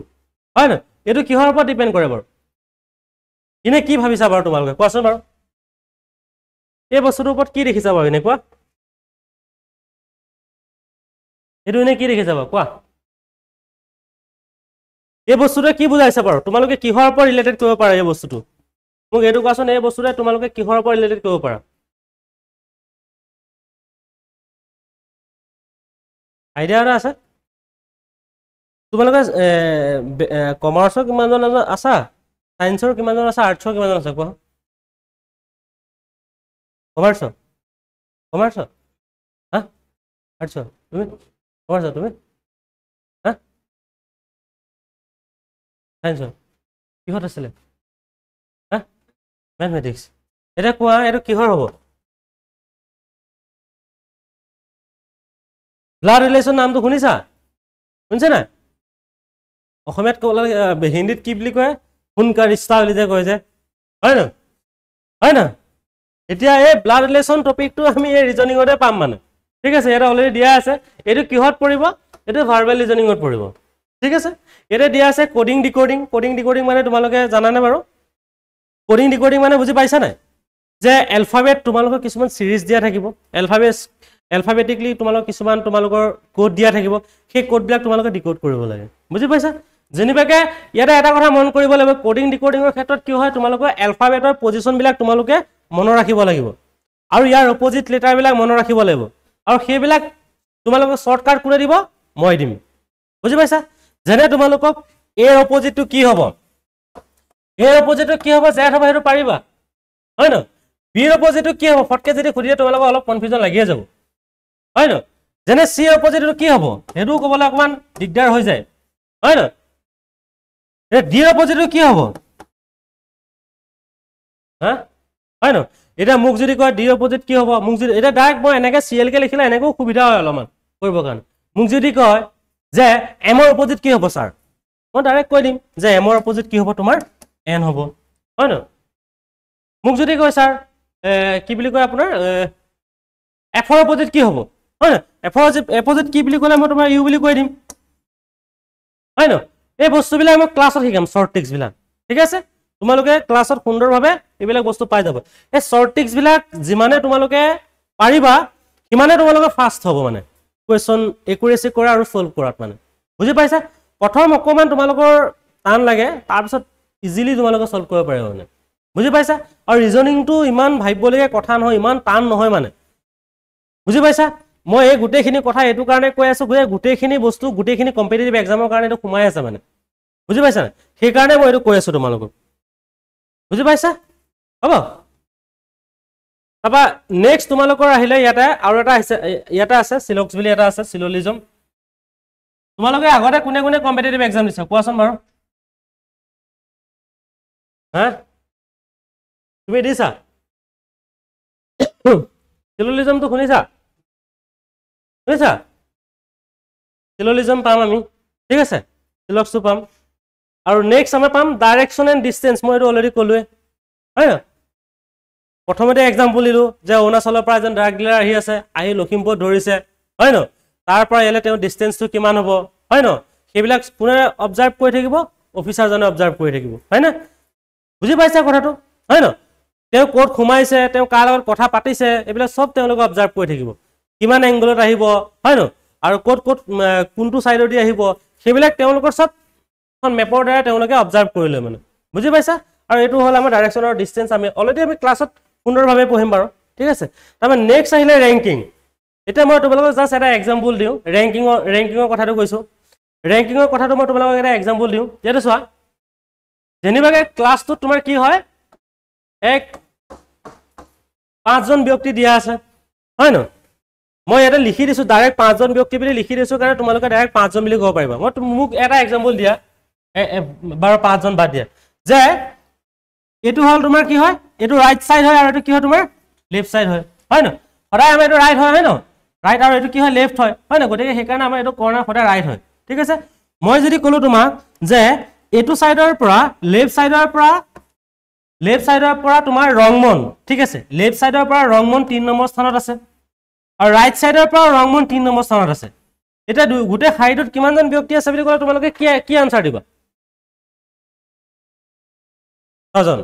হয় নহয় এইটো কিহৰ ওপৰত ডিপেণ্ড কৰে বাৰু এনে কি ভাবিছা বাৰু তোমালোকে কোৱাচোন বাৰু এই বস্তুটোৰ ওপৰত কি দেখিছা বাৰু এনেকুৱা এইটো এনে কি দেখিছা বাৰু কোৱা এই বস্তুটোৱে কি বুজাইছে বাৰু তোমালোকে কিহৰ ওপৰত ৰিলেটেড কৰিব পাৰা এই বস্তুটো মোক এইটো কোৱাচোন এই বস্তুটোৱে তোমালোকে কিহৰ ওপৰত ৰিলেটেড কৰিব পাৰা আইডিয়া এটা আছে তোমালোকে কমাৰ্চৰ কিমানজন আছা সায়েন্সৰ কিমানজন আছা আৰ্টছৰ কিমানজন আছা কোৱা কমাৰ্চৰ হা আৰ্টছৰ তুমি কমাৰ্চৰ তুমি হা সায়েন্সৰ কিহত আছিলে হা মেথমেটিক্স এতিয়া কোৱা এইটো কিহৰ হ'ব ব্লাড ৰিলেশ্যন নামটো শুনিছা নাই অসমীয়াত হিন্দীত কি বুলি কয় খুন কা ৰিষ্টা বুলি যে কয় যে হয় নহয় এতিয়া এই ব্লাড ৰিলেশ্যন টপিকটো আমি এই ৰিজনিঙতে পাম মানে ঠিক আছে ইয়াতে অলৰেডি দিয়া আছে এইটো কিহত পৰিব এইটো ভাৰ্বেল ৰিজনিঙত পৰিব ঠিক আছে ইয়াতে দিয়া আছে কোডিং ডিকোডিং মানে তোমালোকে জানানে বাৰু কোডিং ডিকোডিং মানে বুজি পাইছা নাই যে এলফাবেট তোমালোকৰ কিছুমান সিৰিজ দিয়া থাকিব এলফাবেটিকলি তোমালোকৰ কোড দিয়া থাকিব সেই কোডবিলাক তোমালোকে ডিকোড কৰিব লাগে বুজি পাইছা যেনিবাকে ইয়াতে এটা কথা মন কৰিব লাগিব কোডিং ডিকোডিঙৰ ক্ষেত্ৰত কি হয় তোমালোকৰ এলফাবেটৰ পজিশ্যনবিলাক তোমালোকে মনত ৰাখিব লাগিব আৰু ইয়াৰ অপজিট লেটাৰবিলাক মনত ৰাখিব লাগিব আৰু সেইবিলাক তোমালোকক শৰ্টকাট কোনে দিব মই দিম বুজি পাইছা যেনে তোমালোকক এৰ অপজিটটো কি হ'ব জেড হ'ব সেইটো পাৰিবা হয় ন বিৰ অপজিটটো কি হ'ব ফটকে যদি খুদিয়ে তোমালোকৰ অলপ কনফিউজন লাগিয়ে যাব হয় ন যেনে চিৰ অপজিটটো কি হ'ব সেইটোও ক'বলৈ অকণমান দিগদাৰ হৈ যায় হয় ন ডিৰ অপজিটটো কি হ'ব হা হয় ন এতিয়া মোক যদি কয় ডিৰ অপজিট কি হ'ব মোক যদি এতিয়া ডাইৰেক্ট মই এনেকৈ চিএলকে লিখিলে এনেকৈও সুবিধা হয় অলপমান কৰিবৰ কাৰণে মোক যদি কয় যে এমৰ অপজিট কি হ'ব ছাৰ মই ডাইৰেক্ট কৈ দিম যে এমৰ অপজিট কি হ'ব তোমাৰ এন হ'ব হয় ন মোক যদি কয় ছাৰ কি বুলি কয় আপোনাৰ এফৰ অপজিট কি হ'ব হয় ন এফৰ অপজিট কি বুলি ক'লে মই তোমাৰ ইউ বুলি কৈ দিম হয় ন এই বস্তুবিলাক মই ক্লাছত শিকাম শৰ্ট ট্ৰিক্সবিলাক ঠিক আছে তোমালোকে ক্লাছত সুন্দৰভাৱে এইবিলাক বস্তু পাই যাব এই শৰ্ট ট্ৰিক্সবিলাক যিমানে তোমালোকে পাৰিবা সিমানে তোমালোকে ফাষ্ট হ'ব মানে কুৱেশ্যন একুৰেচি কৰা আৰু সলভ কৰাত মানে বুজি পাইছা প্ৰথম অকণমান তোমালোকৰ টান লাগে তাৰপিছত ইজিলি তোমালোকে সলভ কৰিব পাৰিবা মানে বুজি পাইছা আৰু ৰিজনিংটো ইমান ভাবিবলগীয়া কথা নহয় ইমান টান নহয় মানে বুজি পাইছা মই এই গোটেইখিনি কথা এইটো কাৰণে কৈ আছো গোটেইখিনি বস্তু গোটেইখিনি কম্পিটিটিভ এক্সামৰ কাৰণে এইটো সোমাই আছে মানে বুজি পাইছা সেইকাৰণে মই এইটো কৈ আছো তোমালোকক বুজি পাইছা হ'ব তাৰপৰা নেক্সট তোমালোকৰ আহিলে ইয়াতে আৰু এটা ইয়াতে আছে সিলক্স বুলি এটা আছে সিলোলিজম তোমালোকে আগতে কোনে কোনে কম্পিটিটিভ এক্সাম দিছা কোৱাচোন বাৰু হা তুমি দিছা সিলোলিজমটো শুনিছা শুনিছা সিলোলিজম পাম আমি ঠিক আছে সিলক্সটো পাম আৰু নেক্সট আমি পাম ডাইৰেকশ্যন এণ্ড ডিষ্টেঞ্চ মই এইটো অলৰেডি ক'লোৱে হয় না প্ৰথমতে এক্সাম্পল দিলো যে অৰুণাচলৰ পৰা এজন ড্ৰাগ ডিলাৰ আহি আছে আহি লখিমপুৰত ধৰিছে হয় ন তাৰ পৰা ইয়ালে তেওঁ ডিষ্টেঞ্চটো কিমান হ'ব হয় ন সেইবিলাক পুনে অবজাৰ্ভ কৰি থাকিব অফিচাৰজনে অবজাৰ্ভ কৰি থাকিব হয় না বুজি পাইছা কথাটো হয় ন তেওঁ ক'ত সোমাইছে তেওঁ কাৰ লগত কথা পাতিছে এইবিলাক সব তেওঁলোকে অবজাৰ্ভ কৰি থাকিব কিমান এংগলত আহিব হয় ন আৰু ক'ত ক'ত কোনটো সাইডৰ দি আহিব সেইবিলাক তেওঁলোকৰ সব মেপৰ দ্বাৰা তেওঁলোকে অবজাৰ্ভ কৰিলে মানে বুজি পাইছা আৰু এইটো হ'ল আমাৰ ডাইৰেকশ্যন আৰু ডিষ্টেঞ্চ আমি অলৰেডি আমি ক্লাছত সুন্দৰভাৱে পঢ়িম বাৰু ঠিক আছে তাৰমানে নেক্সট আহিলে ৰেংকিং এতিয়া মই তোমালোকক জাস্ট এটা এক্সাম্পল দিওঁ ৰেংকিঙৰ কথাটো কৈছো ৰেংকিঙৰ কথাটো মই তোমালোকক এটা এক্সাম্পল দিওঁ যেনে চোৱা যেনিবাকে ক্লাছটোত তোমাৰ কি হয় এক 5জন ব্যক্তি দিয়া আছে হয় ন মই এটা লিখি দিছো ডাইৰেক্ট 5জন ব্যক্তি বুলি লিখি দিছো কাৰণে তোমালোকে ডাইৰেক্ট 5জন বুলি ক'ব পাৰিবা মই মোক এটা এক্সাম্পল দিয়া বাৰু 5জন বাদ দিয়া যে এটো হল তোমাৰ কি হয় এটো ৰাইট সাইড হয় আৰু এটো কি হয় তোমাৰ লেফট সাইড হয় হয় ন সদায় আমাৰ এটো ৰাইট হয় ন ৰাইট আৰু এটো কি হয় লেফট হয় ন গতিকে সেই কাৰণে আমাৰ এটো কৰ্নাৰ সদায় ৰাইট হয় ঠিক আছে মই যদি কলো তোমাক যে এটো সাইডৰ পৰা লেফট সাইডৰ পৰা তোমাৰ ৰংমন ঠিক আছে লেফট সাইডৰ পৰা ৰংমন 3 নম্বৰ স্থানত আছে আৰু ৰাইট সাইডৰ পৰা ৰংমন 3 নম্বৰ স্থানত আছে এটা গুটে হাইডত কিমানজন ব্যক্তি আছে বুলি কলে তোমালোকে কি আনসাৰ দিবা 6জন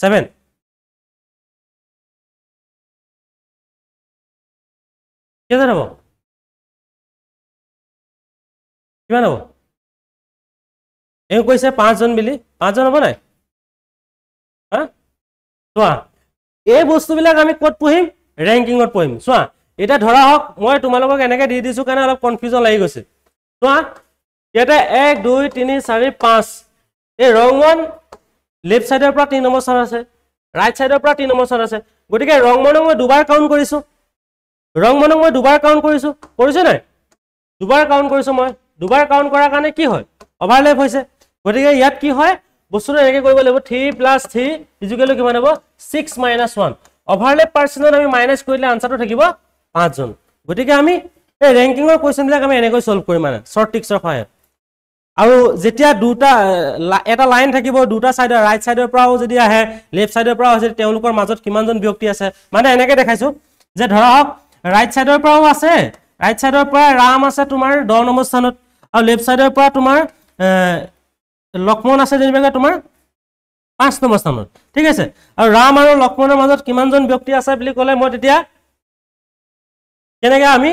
7 কেজন হ'ব কিমান হ'ব এই কৈছে 5জন বুলি 5জন হ'ব নাই হা চোৱা এই বস্তুবিলাক আমি ক'ত পঢ়িম ৰেংকিঙত পঢ়িম চোৱা এটা ধৰা হওক মই তোমালোকক এনেকৈ দি দিছো কাৰণে অলপ কনফিউজন লাগি গৈছে চোৱা ইয়াতে 1 2 3 4 5 এই ৰংমন লেফট সাইডৰ পৰা 3 নম্বৰ স্থান আছে ৰাইট সাইডৰ পৰা 3 নম্বৰ স্থান আছে গতিকে ৰংমনক মই দুবাৰ কাউন্ট কৰিছো কৰিছো নাই দুবাৰ কাউন্ট কৰিছো মই দুবাৰ কাউন্ট কৰাৰ কাৰণে কি হয় ওভাৰলেপ হৈছে গতিকে ইয়াত কি হয় বস্তুটো এনেকৈ কৰিব লাগিব 3 + 3 ইকুৱেল কিমান হ'ব 6 - 1 ওভাৰলেপ পাৰ্সেন্টত আমি মাইনাস কৰিলে আনসাৰটো থাকিব 5জন গতিকে আমি এই ৰেংকিঙৰ কোৱেশ্চনবিলাক আমি এনেকৈ সলভ কৰিম মানে শৰ্ট ট্ৰিক্সৰ সহায়ত আৰু যেতিয়া দুটা এটা লাইন থাকিব দুটা সাইডৰ ৰাইট সাইডৰ পৰাও যদি আহে লেফট সাইডৰ পৰাও আছে তেওঁলোকৰ মাজত কিমানজন ব্যক্তি আছে মানে এনেকৈ দেখাইছো যে ধৰা হওক ৰাইট সাইডৰ পৰাও আছে ৰাইট সাইডৰ পৰা ৰাম আছে তোমাৰ 10 নম্বৰ স্থানত আৰু লেফট সাইডৰ পৰা তোমাৰ লক্ষ্মণ আছে যেনিবা তোমাৰ 5 নম্বৰ স্থানত ঠিক আছে আৰু ৰাম আৰু লক্ষ্মণৰ মাজত কিমানজন ব্যক্তি আছে বুলি ক'লে মই তেতিয়া কেনেকৈ আমি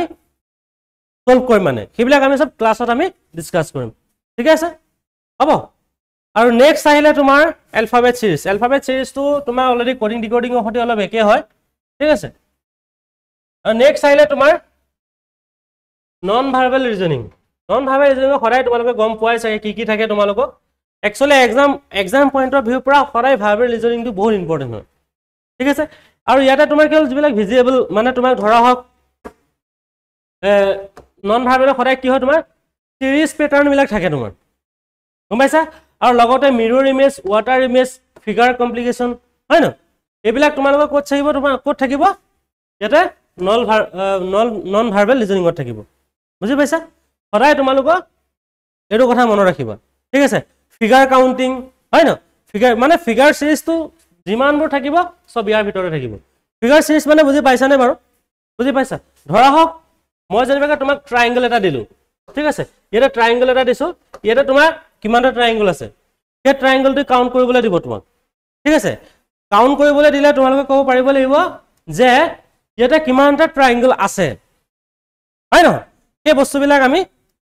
সলভ কৰিম মানে সেইবিলাক আমি সব ক্লাছত আমি ডিসকাস কৰিম ঠিক আছে হ'ব আৰু নেক্সট আহিলে তোমাৰ এলফাবেট সিৰিজটো তোমাৰ অলৰেডি কোডিং ডিকোডিংৰ সৈতে অলপ একে হয় ঠিক আছে আৰু নেক্সট আহিলে তোমাৰ নন ভাৰ্বেল ৰিজনিং সদায় তোমালোকে গম পোৱাই চাগে কি থাকে তোমালোকক একচুয়ালি এক্সাম পইণ্টৰ ভিউ পৰা সদায় ভাৰ্বেল ৰিজনিংটো বহুত ইম্পৰ্টেন্ট হয় ঠিক আছে আৰু ইয়াতে তোমাৰ কি হ'ল যিবিলাক ভিজিবল মানে তোমাক ধৰা হওক নন ভাৰ্বেল সদায় কি হয় তোমাৰ সিৰিজ প্যাটাৰ্ন বিলাক থাকে তোমাৰ গম পাইছা আৰু লগতে মিৰৰ image water image figure complication হয় ন এইবিলাক তোমালোকৰ ক'ত থাকিব তোমাৰ ক'ত থাকিব ইয়াতে নন ভাৰ্বেল ৰিজনিংত থাকিব বুজি পাইছা সদায় তোমালোকৰ এইটো কথা মনত ৰাখিবা ঠিক আছে ফিগাৰ কাউন্টিং হয় ন ফিগাৰ সিৰিজটো যিমানবোৰ থাকিব সব ইয়াৰ ভিতৰতে থাকিব ফিগাৰ সিৰিজ মানে বুজি পাইছা নে বাৰু বুজি পাইছা ধৰা হওক মই যেনিবা তোমাক ট্ৰায়াঙ্গল এটা দিলো ঠিক আছে ইয়াতে ট্ৰায়াঙ্গল এটা দিছো ইয়াতে তোমাৰ কিমানটা ট্ৰায়াঙ্গল আছে সেই ট্ৰায়াঙ্গলটো কাউন্ট কৰিবলৈ দিব তোমাক ঠিক আছে কাউন্ট কৰিবলৈ দিলে তোমালোকে ক'ব পাৰিব লাগিব যে ইয়াতে কিমানটা ট্ৰায়াঙ্গল আছে হয় ন এই বস্তুবিলাক আমি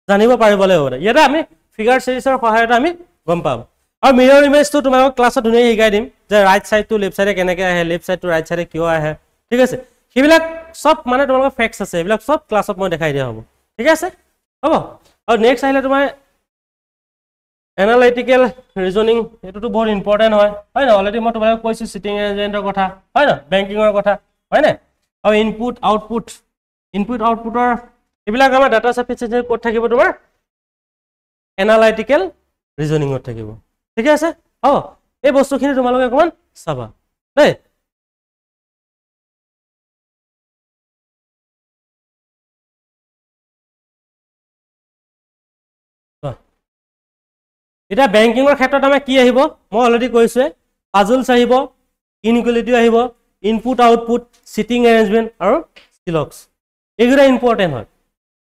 জানিব পাৰিব লাগিব ইয়াতে আমি ফিগাৰ সিৰিজৰ সহায়ত আমি গম পাম আৰু মিৰৰ ইমেজটো তোমালোকক ক্লাছত ধুনীয়া শিকাই দিম যে ৰাইট সাইড টু লেফট সাইডে কেনেকৈ আহে লেফট সাইড টু ৰাইট সাইডে কিয় আহে ঠিক আছে সেইবিলাক সব মানে তোমালোকৰ ফেক্টছ আছে এইবিলাক সব ক্লাছত মই দেখাই দিয়া হ'ব ঠিক আছে হ'ব আৰু নেক্সট আহিলে তোমাৰ এনালাইটিকেল ৰিজনিং এটোটো বহুত ইম্পৰ্টেন্ট হয় হয় না অলৰেডি মই তোমাক কৈছো সিটিং এজেন্টৰ কথা হয় না বেংকিংৰ কথা হয় না আৰু ইনপুট আউটপুটৰ এইবিলাক আমাৰ ডাটা সাফিসিয়েন্সি ক'ত থাকিব তোমাৰ এনালাইটিকেল ৰিজনিংত থাকিব ঠিক আছে এই বস্তুখিনি তোমালোকে অকমান চাবা দেই এটা বেংকিংৰ ক্ষেত্ৰত আমাৰ কি আহিব মই অলৰেডি কৈছো পাজলছ আহিব ইনইকুৱেলিটি আহিব ইনপুট আউটপুট সিটিং এৰেঞ্জমেন্ট আৰু স্কিলক্স এগুলা ইম্পৰ্টেন্ট হয়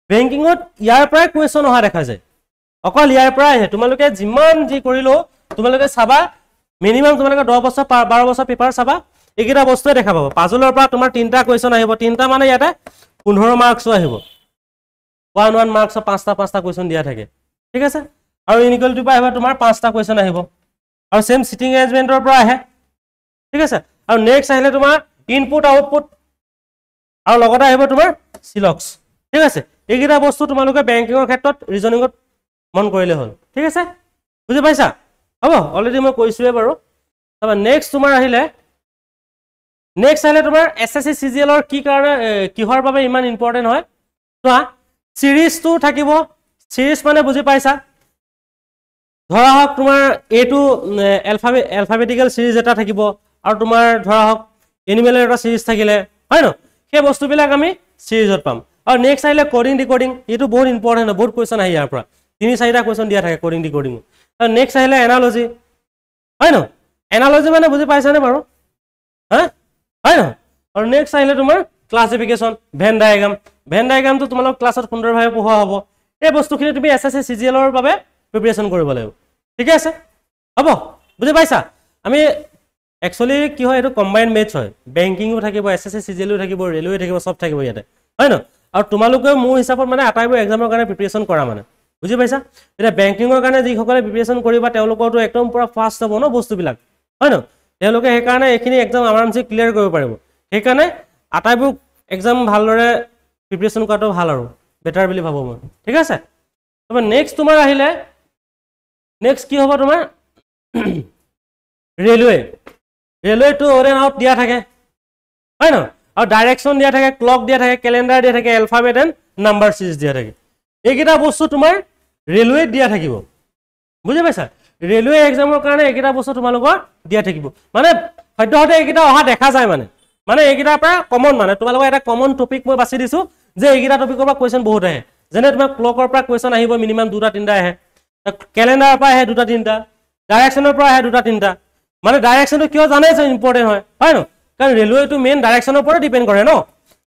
বেংকিংত ইয়াৰ পৰাই কোৱেশ্চন অহা দেখা যায় অকল ইয়াৰ পৰাই আহে তোমালোকে যিমান যি কৰিলো তোমালোকে চাবা মিনিমাম তোমালোকে 10 বছৰ 12 বছৰ পেপাৰ চাবা এইকেইটা বস্তুৱে দেখা পাবা পাজলৰ পৰা তোমাৰ তিনটা কোৱেশ্চন আহিব তিনটা মানে ইয়াতে 15 মাৰ্কছ আহিব 1 মাৰ্কছ 5টা কোৱেশ্চন দিয়া থাকে ঠিক আছে আৰু ইনইকুৱেলিটি পৰা আহিব তোমাৰ 5টা কোৱেশ্চন আহিব আৰু সেম সিটিং এৰেঞ্জমেন্টৰ পৰা আহে ঠিক আছে আৰু নেক্সট আহিলে তোমাৰ ইনপুট আউটপুট আৰু লগতে আহিব তোমাৰ সিলক্স ঠিক আছে এইকেইটা বস্তু তোমালোকে বেংকিংৰ ক্ষেত্ৰত ৰিজনিংত মন কৰিলে হ'ল ঠিক আছে বুজি পাইছা হ'ব অলৰেডি মই কৈছোৱে বাৰু তবে নেক্সট তোমাৰ আহিলে তোমাৰ এসএসসি সিজিএলৰ কি কাৰণে কিহৰ বাবে ইমান ইম্পৰ্টেন্ট হয় চোৱা সিৰিজটো থাকিব সিৰিজ মানে বুজি পাইছা ধৰা হওক তোমাৰ এটো এলফাবেটিক্যাল সিৰিজ এটা থাকিব আৰু তোমাৰ ধৰা হওক এনিমেলৰ এটা সিৰিজ থাকিলে হয় ন সেই বস্তুবিলাক আমি সিৰিজত পাম আৰু নেক্সট আহিলে কোডিং ডিকোডিং এটো বহুত ইম্পৰ্টেন্ট বহুত কোৱেশ্চন আহি ইয়াৰ পৰা 3-4টা কোৱেশ্চন দিয়া থাকে কোডিং ডিকোডিং আৰু নেক্সট আহিলে এনালজি হয় ন এনালজি মানে বুজি পাইছানে বাৰু হয় ন আৰু নেক্সট আহিলে তোমাৰ ক্লাসিফিকেশন ভেন ডায়াগ্ৰামটো তোমালোক ক্লাছত সুন্দৰভাৱে পঢ়োৱা হ'ব এই বস্তুখিনি তুমি এসএসসি সিজিএলৰ বাবে প্ৰিপাৰেচন কৰিব লাগিব ঠিক আছে হ'ব বুজি পাইছা আমি একচুয়ালি কি হয় এটো কম্বাইন্ড মেথছ হয় বেংকিংও থাকিব এসএসসি সিজিএলও থাকিব ৰেলৱে থাকিব সব থাকিব ইয়াতে হয় ন আৰু তোমালোকে মোৰ হিচাপত মানে আটাইবোৰ এক্সামৰ কাৰণে প্ৰিপাৰেচন কৰা মানে বুজি পাইছা এটা বেংকিংৰ কাৰণে যি সকলে প্ৰিপাৰেচন কৰিবা তেওঁলোকৰটো একদম পুৰা ফাষ্ট হ'ব ন বস্তুবিলাক হয় ন তেওঁলোকে সেই কাৰণে এখিনি এক্সাম আৰামসে ক্লিয়াৰ কৰিব পাৰিব সেই কাৰণে আটাইবোৰ এক্সাম ভালদৰে প্ৰিপাৰেচন কৰাটো ভাল আৰু বেটাৰ বুলি ভাবো মই ঠিক আছে তবে নেক্সট তোমাৰ আহিলে নেক্সট কি হ'ব তোমাৰ ৰেলৱেটো অন এণ্ড আউট দিয়া থাকে হয় ন আৰু ডাইৰেকশন দিয়া থাকে ক্লক দিয়া থাকে ক্যালেন্ডাৰ দিয়া থাকে এলফাবেট এণ্ড নাম্বাৰ সিৰিজ দিয়া থাকে এইকেইটা বস্তু তোমাৰ ৰেলৱেত দিয়া থাকিব বুজি পাইছা ৰেলৱে এক্সামৰ কাৰণে এইকেইটা বস্তু তোমালোকৰ দিয়া থাকিব মানে সদ্যহতে এইকেইটা অহা দেখা যায় মানে এইকেইটাৰ পৰা কমন মানে তোমালোকৰ এটা কমন টপিক মই বাছি দিছো যে এইকেইটা টপিকৰ পৰা কোৱেশ্চন বহুত আহে যেনে তোমাৰ ক্লকৰ পৰা কোৱেশ্চন আহিব মিনিমাম 2-3টা আহে ক্যালেন্ডাৰৰ পৰা আহে 2-3টা ডাইৰেকশনৰ পৰা আহে 2-3টা মানে ডাইৰেকশনটো কিয় জানে যে ইম্পৰ্টেন্ট হয় ন কাৰণ ৰেলৱেটো মেইন ডাইৰেকশনৰ পৰা ডিপেন্ড কৰে ন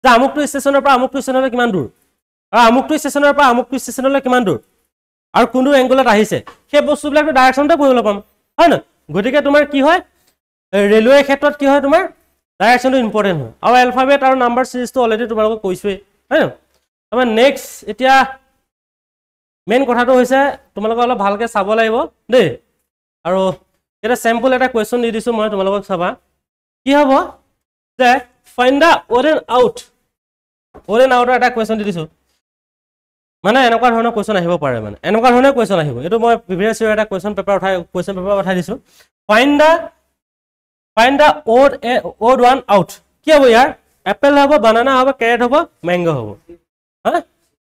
যে আমুকটো ষ্টেচনৰ পৰা আমুকটো ষ্টেচনলৈ কিমান দূৰ আৰু আমুকটো ষ্টেচনৰ পৰা আমুকটো ষ্টেচনলৈ কিমান দূৰ আৰু কোনটো এংগলত আহিছে সেই বস্তুবিলাকটো ডাইৰেকশনতে পঢ়িবলৈ পাম হয় ন গতিকে তোমাৰ কি হয় ৰেলৱে ক্ষেত্ৰত কি হয় তোমাৰ ডাইৰেকশনটো ইম্পৰ্টেন্ট হয় আৰু এলফাবেট আৰু নাম্বাৰ সিৰিজটো অলৰেডি তোমালোকক কৈছোৱে হয় ন আমাৰ নেক্সট এতিয়া মেইন কথাটো হৈছে তোমালোকে অলপ ভালকে চাব লাগিব দেই আৰু এটা স্যাম্পল এটা কোৱেশ্চন দি দিছো মই তোমালোকক চাবা কি হ'ব যে ফাইন্ড দা অড এণ্ড আউটৰ এটা কোৱেশ্চন দি দিছো মানে এনেকুৱা ধৰণৰ কোৱেশ্চন আহিব পাৰে মানে এনেকুৱা ধৰণৰ কোৱেশ্চন আহিব এটো মই প্ৰিভিয়াস ইয়াৰ এটা কোৱেশ্চন পেপাৰ উঠাই দিছো ফাইন্ড দা অড ওৱান আউট কি হ'ব ইয়াৰ এপল হ'ব বানানা হ'ব কেৰেট হ'ব ম্যাঙ্গো হ'ব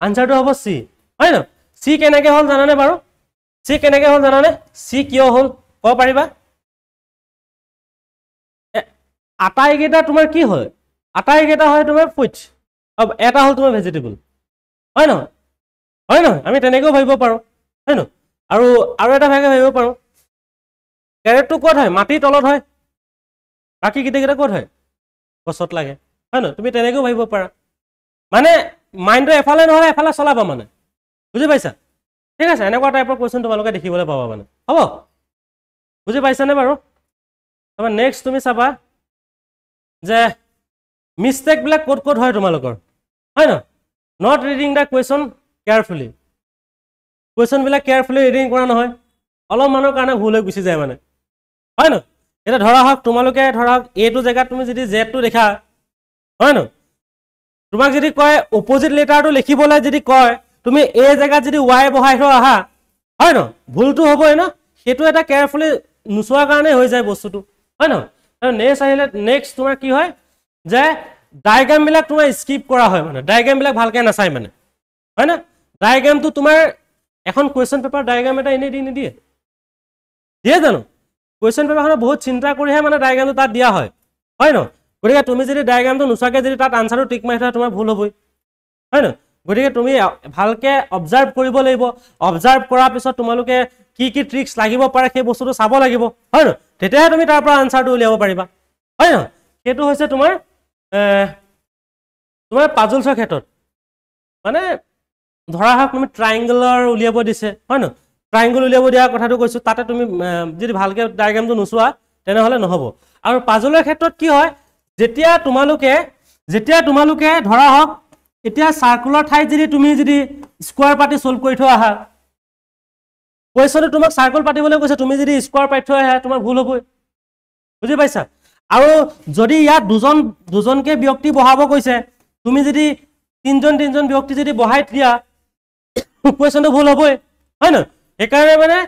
আনসাৰটো হ'ব সি হয় ন সি কেনেকৈ হ'ল জানানে বাৰু সি কিয় হ'ল ক'ব পাৰিবা আটাইকেইটা তোমাৰ কি হয় আটাইকেইটা হয় তোমাৰ ফুড এটা হ'ল তোমাৰ ভেজিটেবল হয় ন আমি তেনেকৈও ভাবিব পাৰো হয় ন আৰু এটা ভাগে ভাবিব পাৰো কেৰেটটো ক'ত হয় মাটিৰ তলত হয় বাকী কেইটা ক'ত হয় গছত লাগে হয় ন তুমি তেনেকৈও ভাবিব পাৰা মানে মাইণ্ডটো এফালে নহলে এফালে চলাবা মানে বুজি পাইছা ঠিক আছে এনেকুৱা টাইপৰ কোৱেশ্চন তোমালোকে দেখিবলৈ পাবা মানে হ'ব বুজি পাইছানে বাৰু তাৰপৰা নেক্সট তুমি চাবা যে মিষ্টেকবিলাক ক'ত হয় তোমালোকৰ হয় ন not reading the question carefully কুৱেশ্যনবিলাক কেয়াৰফুলি ৰিডিং কৰা নহয় অলপমানৰ কাৰণে ভুল হৈ গুচি যায় মানে হয় ন এতিয়া ধৰা হওক তোমালোকে ধৰা হওক এইটো জেগাত তুমি যদি জেডটো দেখা হয় ন তোমাক যদি কয় অপজিট লেটাৰটো লিখিবলৈ যদি কয় তুমি এই জেগাত যদি ৱাই বহাই থোৱা আহা হয় ন ভুলটো হ'বই ন সেইটো এটা কেয়াৰফুলি নুচোৱাৰ কাৰণে হৈ যায় বস্তুটো হয় ন আৰু নেক্সট আহিলে নেক্সট তোমাৰ কি হয় যে ডায়াগ্ৰামবিলাক তোমাৰ স্কিপ কৰা হয় মানে ডায়াগ্ৰামবিলাক ভালকে নাচায় মানে হয় না ডায়াগ্ৰামটো তোমাৰ এখন কুৱেশ্যন পেপাৰ ডায়াগ্ৰাম এটা এনেই দি নিদিয়ে দিয়ে জানো কুৱেশ্যন পেপাৰখনত বহুত চিন্তা কৰিহে মানে ডায়াগ্ৰামটো তাত দিয়া হয় হয় ন গতিকে তুমি যদি ডায়াগ্ৰামটো নোচোৱাকৈ যদি তাত আনচাৰটো টিক মাৰি থোৱা তোমাৰ ভুল হ'বই হয় ন গতিকে তুমি ভালকে অবজাৰ্ভ কৰিব লাগিব অবজাৰ্ভ কৰাৰ পিছত তোমালোকে কি কি ট্ৰিক্স লাগিব পাৰে সেই বস্তুটো চাব লাগিব হয় ন তেতিয়াহে তুমি তাৰ পৰা আনচাৰটো উলিয়াব পাৰিবা হয় ন সেইটো হৈছে তোমাৰ পাজলছৰ ক্ষেত্ৰত মানে ধৰা হওক তুমি ট্ৰাইংগলৰ উলিয়াব দিছে হয় ন ট্ৰাইংগল উলিয়াব দিয়া কথাটো কৈছো তাতে তুমি যদি ভালকে ডায়াগ্ৰামটো নোচোৱা তেনেহলে নহব আৰু পাজলৰ ক্ষেত্ৰত কি হয় যেতিয়া তোমালোকে ধৰা হওক এতিয়া সাৰ্কুলাৰ ঠাইত যদি তুমি যদি স্কোয়াৰ পাতি সলভ কৰি থোৱা আহা কুৱেশ্যনটো তোমাক সাৰ্কুল পাতিবলৈ কৈছে তুমি যদি স্কোয়াৰ পাতি থোৱা আহা তোমাৰ ভুল হ'বই বুজি পাইছা আৰু যদি ইয়াত দুজনকে ব্যক্তি বহাব কৈছে তুমি যদি তিনজন ব্যক্তি যদি বহাই দিয়া কুৱেশ্যনটো ভুল হ'বই হয় ন সেইকাৰণে মানে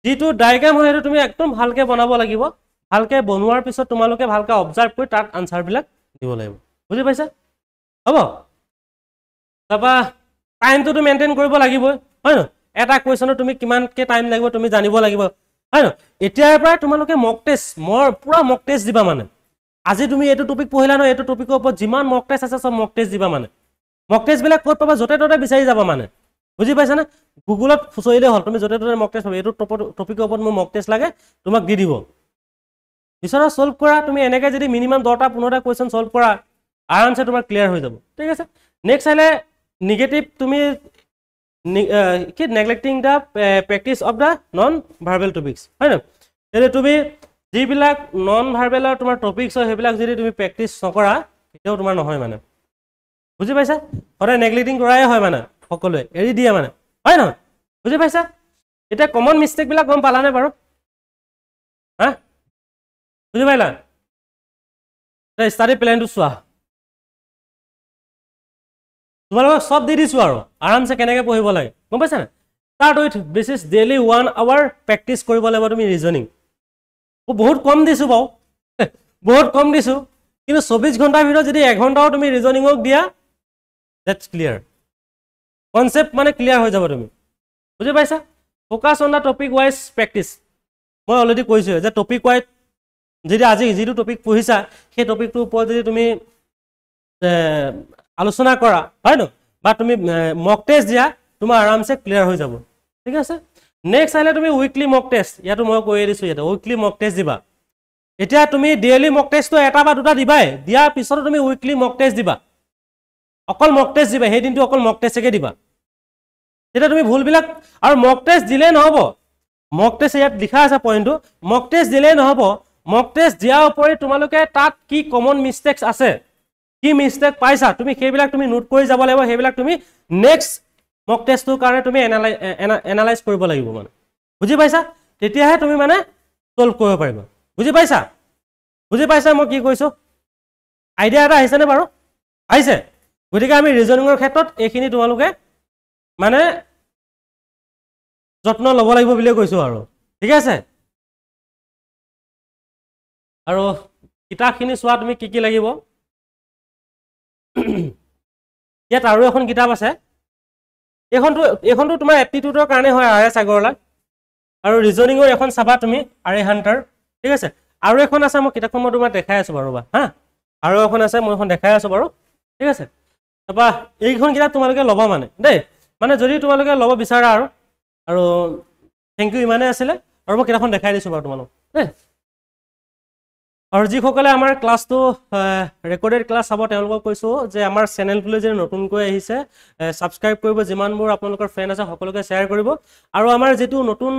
যিটো ডায়াগ্ৰাম হয় সেইটো তুমি একদম ভালকে বনাব লাগিব ভালকে বনোৱাৰ পিছত তোমালোকে ভালকে অবজাৰ্ভ কৰি তাত আনসাৰবিলাক দিব লাগিব বুজি পাইছা হ'ব তাৰপা টাইমটো মেইনটেইন কৰিব লাগিবই হয় ন এটা কুৱেশ্যনত তুমি কিমানকে টাইম লাগিব তুমি জানিব লাগিব হয় ন এতিয়াৰ পৰা তোমালোকে মক টেষ্ট পুৰা মক টেষ্ট দিবা মানে আজি তুমি এইটো টপিক পঢ়িলা ন এইটো টপিকৰ ওপৰত যিমান মক টেষ্ট আছে সব মক টেষ্ট দিবা মানে মক টেষ্টবিলাক ক'ত পাবা য'তে ত'তে বিচাৰি যাবা মানে বুজি পাইছা না গুগলত খুচৰিলে হ'ল তুমি য'তে ত'তে মক টেষ্ট পাবা এইটো টপিকৰ ওপৰত মোৰ মক টেষ্ট লাগে তোমাক দি দিব পিছত সলভ কৰা তুমি এনেকৈ যদি মিনিমাম 10টা 15টা কুৱেশ্যন সলভ কৰা আৰামছে তোমাৰ ক্লিয়াৰ হৈ যাব ঠিক আছে নেক্সট আহিলে নিগেটিভ তুমি কি neglecting the practice of the non verbal topics হয় ন এতিয়া তুমি যিবিলাক নন ভাৰ্বেলৰ তোমাৰ টপিকছ হয় সেইবিলাক যদি তুমি প্ৰেক্টিছ নকৰা তেতিয়াও তোমাৰ নহয় মানে বুজি পাইছা সদায় নেগলেক্টিং কৰাই হয় মানে সকলোৱে এৰি দিয়ে মানে হয় নহয় বুজি পাইছা এতিয়া কমন মিষ্টেকবিলাক গম পালানে বাৰু হা বুজি পাইলা ষ্টাডি প্লেনটো চোৱা তোমালোকক সব দি দিছো আৰু আৰামছে কেনেকৈ পঢ়িব লাগে গম পাইছা না start with basics daily 1 hour practice কৰিব লাগিব তুমি ৰিজনিং বহুত কম দিছো বাৰু বহুত কম দিছো কিন্তু 24 ঘণ্টাৰ ভিতৰত যদি 1 ঘণ্টাও তুমি ৰিজনিঙক দিয়া দ্যাটছ ক্লিয়াৰ কনসেপ্ট মানে ক্লিয়াৰ হৈ যাব তুমি বুজি পাইছা focus on the topic wise practice মই অলৰেডি কৈছো যে টপিক ওয়াইজ যদি আজি যিটো টপিক পঢ়িছা সেই টপিকটোৰ ওপৰত যদি তুমি আলোচনা কৰা হয় ন বা তুমি মক টেষ্ট দিয়া তোমাৰ আৰামছে ক্লিয়াৰ হৈ যাব ঠিক আছে নেক্সট আহিলে তুমি উইকলি মক টেষ্ট ইয়াতো মই কৈ দিছো ইয়াতে উইকলি মক টেষ্ট দিবা এতিয়া তুমি ডেইলি মক টেষ্টটো এটা বা দুটা দিবাই দিয়াৰ পিছতো তুমি উইকলি মক টেষ্ট দিবা অকল মক টেষ্ট দিবা সেই দিনটো অকল মক টেষ্টকে দিবা তেতিয়া তুমি ভুলবিলাক আৰু মক টেষ্ট দিলে নহব মক টেষ্ট ইয়াত লিখা আছে পইণ্টটো মক টেষ্ট দিলে নহব মক টেষ্ট দিয়াৰ উপৰি তোমালোকে তাত কি কমন মিষ্টেকছ আছে কি মিষ্টেক পাইছা তুমি সেইবিলাক তুমি নোট কৰি যাব লাগিব সেইবিলাক তুমি নেক্সট মক টেষ্টটোৰ কাৰণে তুমি এনালাইজ কৰিব লাগিব মানে বুজি পাইছা তেতিয়াহে তুমি মানে সলভ কৰিব পাৰিবা বুজি পাইছা মই কি কৈছো আইডিয়া এটা আহিছেনে বাৰু আহিছে গতিকে আমি ৰিজনিঙৰ ক্ষেত্ৰত এইখিনি তোমালোকে মানে যত্ন ল'ব লাগিব বুলি কৈছো আৰু ঠিক আছে আৰু কিতাপখিনি চোৱা তুমি কি লাগিব ইয়াত আৰু এখন কিতাপ আছে এইখনটো তোমাৰ এপ্টিটিউডৰ কাৰণে হয় আৰ এছ আগৰৱালা আৰু ৰিজনিঙৰ এখন চাবা তুমি আৰে হান্টাৰ ঠিক আছে আৰু এখন আছে মই কিতাপখন মই তোমাক দেখাই আছো বাৰু হা আৰু এখন আছে মই এখন দেখাই আছো বাৰু ঠিক আছে তাৰপা এইখন কিতাপ তোমালোকে ল'বা মানে দেই মানে যদি তোমালোকে ল'ব বিচাৰা আৰু থেংক ইউ ইমানে আছিলে আৰু মই কিতাপখন দেখাই দিছো বাৰু তোমালোক দেই আৰু যিসকলে আমাৰ ক্লাছটো ৰেকৰ্ডেড ক্লাছ চাব তেওঁলোকক কৈছোঁ যে আমাৰ চেনেলটোলৈ যদি নতুনকৈ আহিছে ছাবস্ক্ৰাইব কৰিব যিমানবোৰ আপোনালোকৰ ফ্ৰেণ্ড আছে সকলোকে শ্বেয়াৰ কৰিব আৰু আমাৰ যিটো নতুন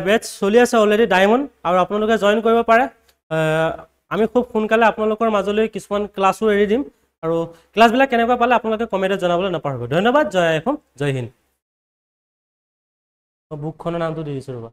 বেটছ চলি আছে অলৰেডি ডায়মণ্ড আৰু আপোনালোকে জইন কৰিব পাৰে আমি খুব সোনকালে আপোনালোকৰ মাজলৈ কিছুমান ক্লাছো এৰি দিম আৰু ক্লাছবিলাক কেনেকুৱা পালে আপোনালোকে কমেণ্টত জনাবলৈ নাপাহৰিব ধন্যবাদ জয় অসম জয় হিন্দ বুকখনৰ নামটো দি দিছোঁ ৰ'বা